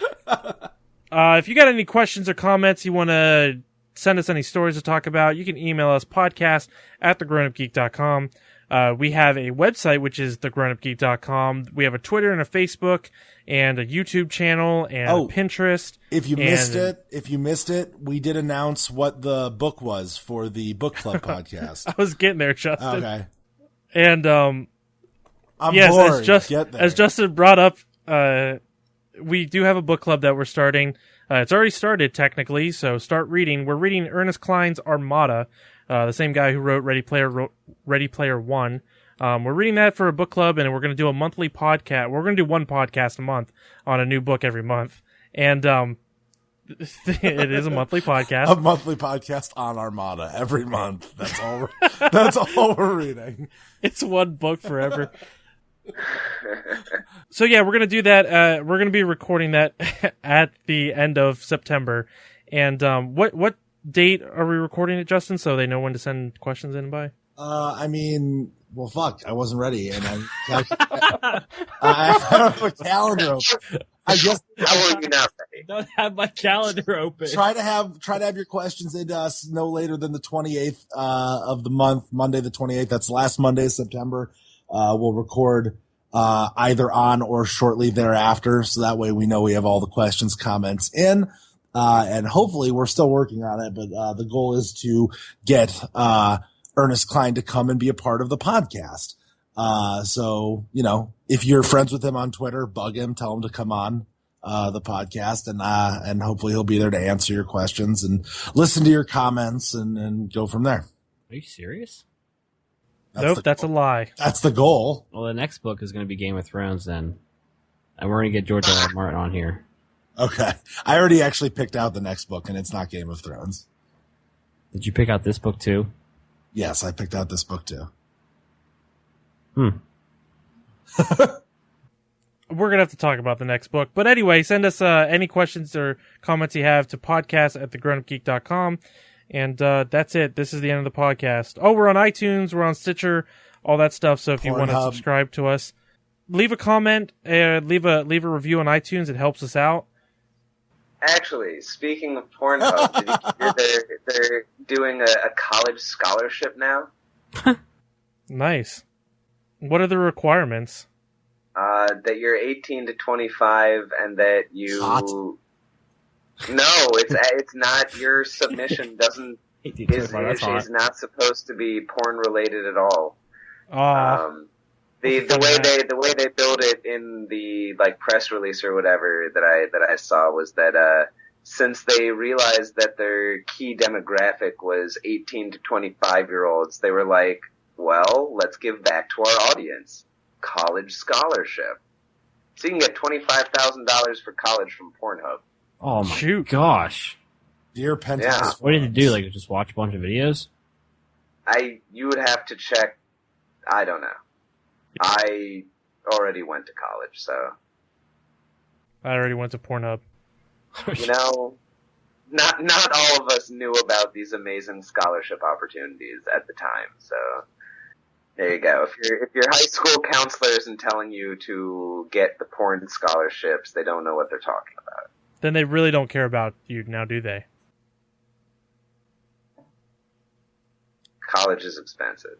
If you got any questions or comments, you want to send us any stories to talk about, you can email us podcast@thegrownupgeek.com. We have a website, which is thegrownupgeek.com. We have a Twitter and a Facebook and a YouTube channel and a Pinterest. If you missed it, we did announce what the book was for the book club podcast. I was getting there, Justin. Okay. And I'm yes, bored. as Justin brought up, we do have a book club that we're starting. It's already started technically, so start reading. We're reading Ernest Cline's Armada, the same guy who wrote Ready Player One. We're reading that for a book club, and we're going to do a monthly podcast. We're going to do one podcast a month on a new book every month, and it is a monthly podcast. A monthly podcast on Armada every month. That's all. That's all we're reading. It's one book forever. So yeah, we're going to do that. We're going to be recording that at the end of September. And what date are we recording it, Justin, so they know when to send questions in by? I mean, well, fuck, I wasn't ready, and I have a calendar open. I guess How are you not ready? Don't have my calendar open. try to have your questions into us no later than the 28th of the month, Monday the 28th. That's last Monday of September. We'll record either on or shortly thereafter, so that way we know we have all the questions, comments in. And hopefully we're still working on it, but the goal is to get Ernest Cline to come and be a part of the podcast. So, if you're friends with him on Twitter, bug him, tell him to come on the podcast, and hopefully he'll be there to answer your questions and listen to your comments and go from there. Are you serious? That's a lie. That's the goal. Well, the next book is going to be Game of Thrones then. And we're going to get George R. R. Martin on here. Okay. I already actually picked out the next book, and it's not Game of Thrones. Did you pick out this book too? Yes, I picked out this book too. We're going to have to talk about the next book. But anyway, send us any questions or comments you have to podcast@thegrownupgeek.com. And that's it. This is the end of the podcast. Oh, we're on iTunes. We're on Stitcher. All that stuff. So if you want to subscribe to us, leave a comment. Leave a review on iTunes. It helps us out. Actually, speaking of Pornhub, did you hear they're doing a college scholarship now? Nice. What are the requirements? That you're 18 to 25 and that you... Hot. No, it's not. Your submission doesn't... Is not supposed to be porn related at all. The way they build it in the like press release or whatever that I saw was that since they realized that their key demographic was 18 to 25-year-olds, they were like, well, let's give back to our audience. College scholarship. So you can get $25,000 for college from Pornhub. Oh my gosh. Dear Pentagon. What did you do? Like just watch a bunch of videos? You would have to check. I don't know. I already went to college, so. I already went to Pornhub. You know, not all of us knew about these amazing scholarship opportunities at the time. So there you go. If your high school counselor isn't telling you to get the porn scholarships, they don't know what they're talking about. Then they really don't care about you now, do they? College is expensive.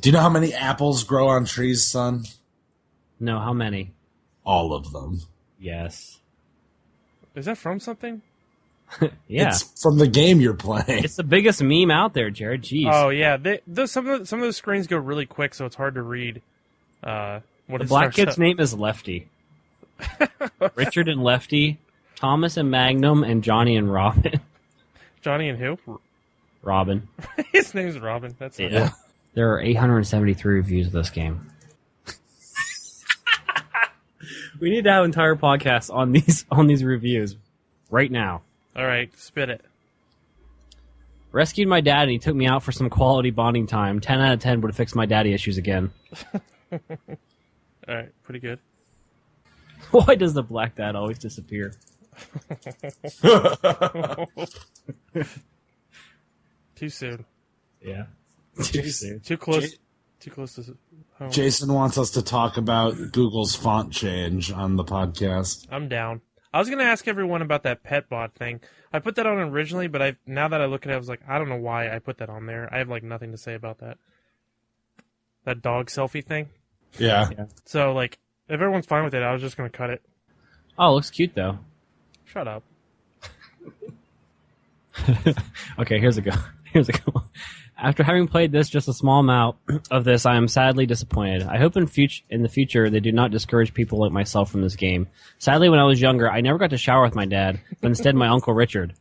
Do you know how many apples grow on trees, son? No, how many? All of them. Yes. Is that from something? Yeah. It's from the game you're playing. It's the biggest meme out there, Jared. Jeez. Oh yeah, some of those screens go really quick, so it's hard to read. What the black kid's name is Lefty. Richard and Lefty, Thomas and Magnum, and Johnny and Robin. Johnny and who? Robin. His name's Robin. That's yeah. There are 873 reviews of this game. We need to have an entire podcast on these reviews right now. All right, spit it. Rescued my dad and he took me out for some quality bonding time. 10 out of 10 would have fixed my daddy issues again. All right, pretty good. Why does the black dad always disappear? Too soon. Yeah. Too soon. Too close. Too close to home. Jason wants us to talk about Google's font change on the podcast. I'm down. I was going to ask everyone about that pet bot thing. I put that on originally, but now that I look at it, I was like, I don't know why I put that on there. I have like nothing to say about that. That dog selfie thing. Yeah. So like, if everyone's fine with it, I was just going to cut it. Oh, it looks cute though. Shut up. Okay, here's a go. After having played this just a small amount of this, I am sadly disappointed. I hope in the future they do not discourage people like myself from this game. Sadly, when I was younger, I never got to shower with my dad, but instead my Uncle Richard.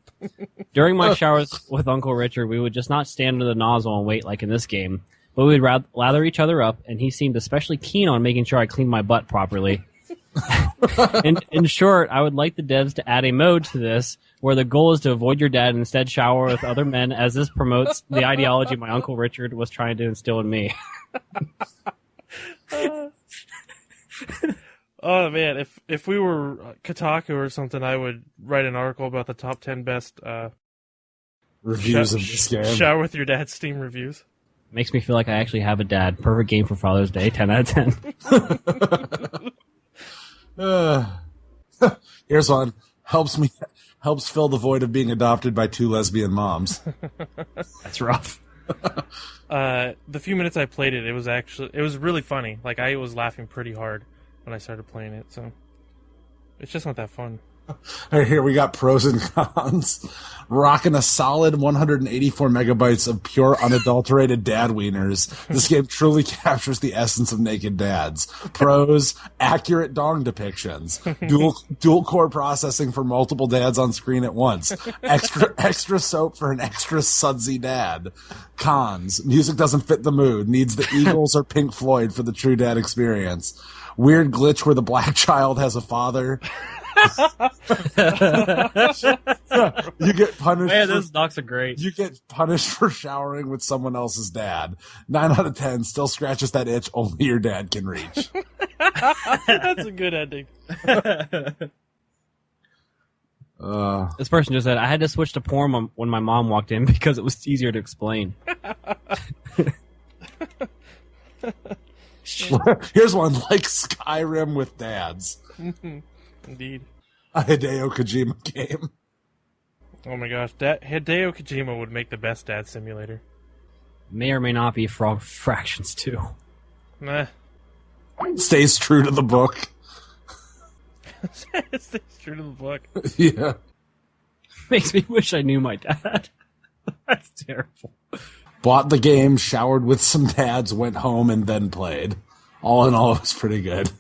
During my showers with Uncle Richard, we would just not stand under the nozzle and wait like in this game, but we would lather each other up, and he seemed especially keen on making sure I cleaned my butt properly. In short, I would like the devs to add a mode to this where the goal is to avoid your dad and instead shower with other men, as this promotes the ideology my Uncle Richard was trying to instill in me. Oh man, if we were Kotaku or something, I would write an article about the top 10 best reviews of this game. Shower with your dad Steam reviews. Makes me feel like I actually have a dad. Perfect game for Father's Day. 10 out of 10. Here's one. Helps fill the void of being adopted by two lesbian moms. That's rough. The few minutes I played it, it was really funny. Like I was laughing pretty hard when I started playing it, so it's just not that fun. All right, here we got pros and cons. Rocking a solid 184 megabytes of pure unadulterated dad wieners. This game truly captures the essence of naked dads. Pros, accurate dong depictions. Dual core processing for multiple dads on screen at once. Extra soap for an extra sudsy dad. Cons, music doesn't fit the mood. Needs the Eagles or Pink Floyd for the true dad experience. Weird glitch where the black child has a father. You get punished. Man, those docs are great. You get punished for showering with someone else's dad. 9 out of 10 still scratches that itch only your dad can reach. That's a good ending. This person just said, I had to switch to porn when my mom walked in because it was easier to explain. Here's one, like Skyrim with dads. Indeed. A Hideo Kojima game. Oh my gosh, Hideo Kojima would make the best dad simulator. May or may not be Frog Fractions 2. Nah. Stays true to the book. Stays true to the book. Yeah. Makes me wish I knew my dad. That's terrible. Bought the game, showered with some dads, went home, and then played. All in all, it was pretty good.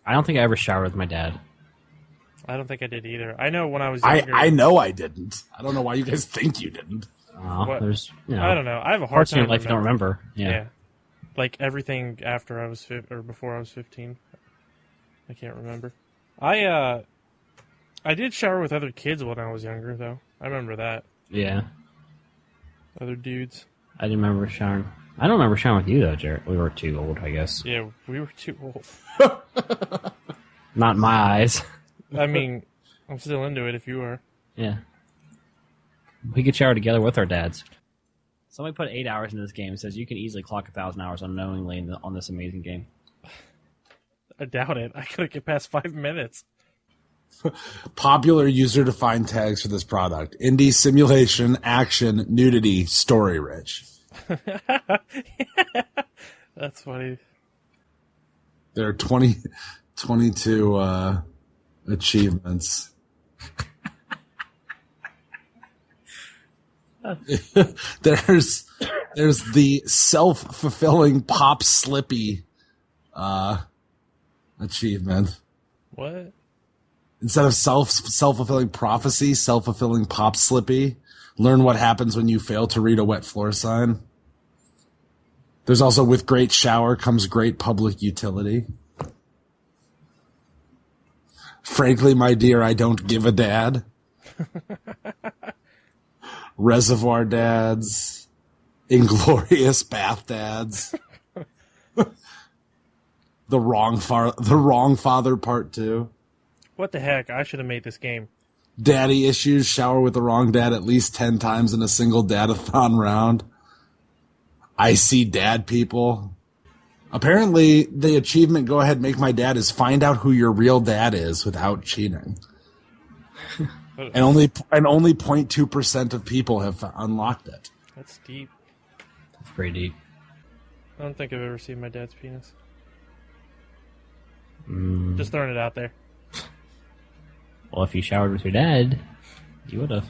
I don't think I ever showered with my dad. I don't think I did either. I know when I was younger. I know I didn't. I don't know why you guys think you didn't. There's, I don't know. I have a hard parts in time. your life you don't remember. Yeah. Like everything after I was or before I was 15. I can't remember. I did shower with other kids when I was younger, though. I remember that. Yeah. Other dudes. I didn't remember showering. I don't remember showering with you, though, Jared. We were too old, I guess. Yeah, we were too old. Not in my eyes. I mean, I'm still into it if you are. Yeah. We could shower together with our dads. Somebody put 8 hours into this game and says you can easily clock 1,000 hours unknowingly on this amazing game. I doubt it. I couldn't get past 5 minutes. Popular user-defined tags for this product: indie, simulation, action, nudity, story-rich. That's funny. There are 22 achievements. There's the self-fulfilling pop slippy achievement. What? Instead of self-fulfilling prophecy, self-fulfilling pop slippy. Learn what happens when you fail to read a wet floor sign. There's also, with great shower comes great public utility. Frankly, my dear, I don't give a dad. Reservoir dads. Inglorious bath dads. The wrong father part 2. What the heck? I should have made this game. Daddy issues, shower with the wrong dad at least 10 times in a single dadathon round. I see dad people. Apparently, the achievement, go ahead, make my dad, is find out who your real dad is without cheating. and only 0.2% of people have unlocked it. That's deep. That's pretty deep. I don't think I've ever seen my dad's penis. Just throwing it out there. Well, if you showered with your dad, you would have.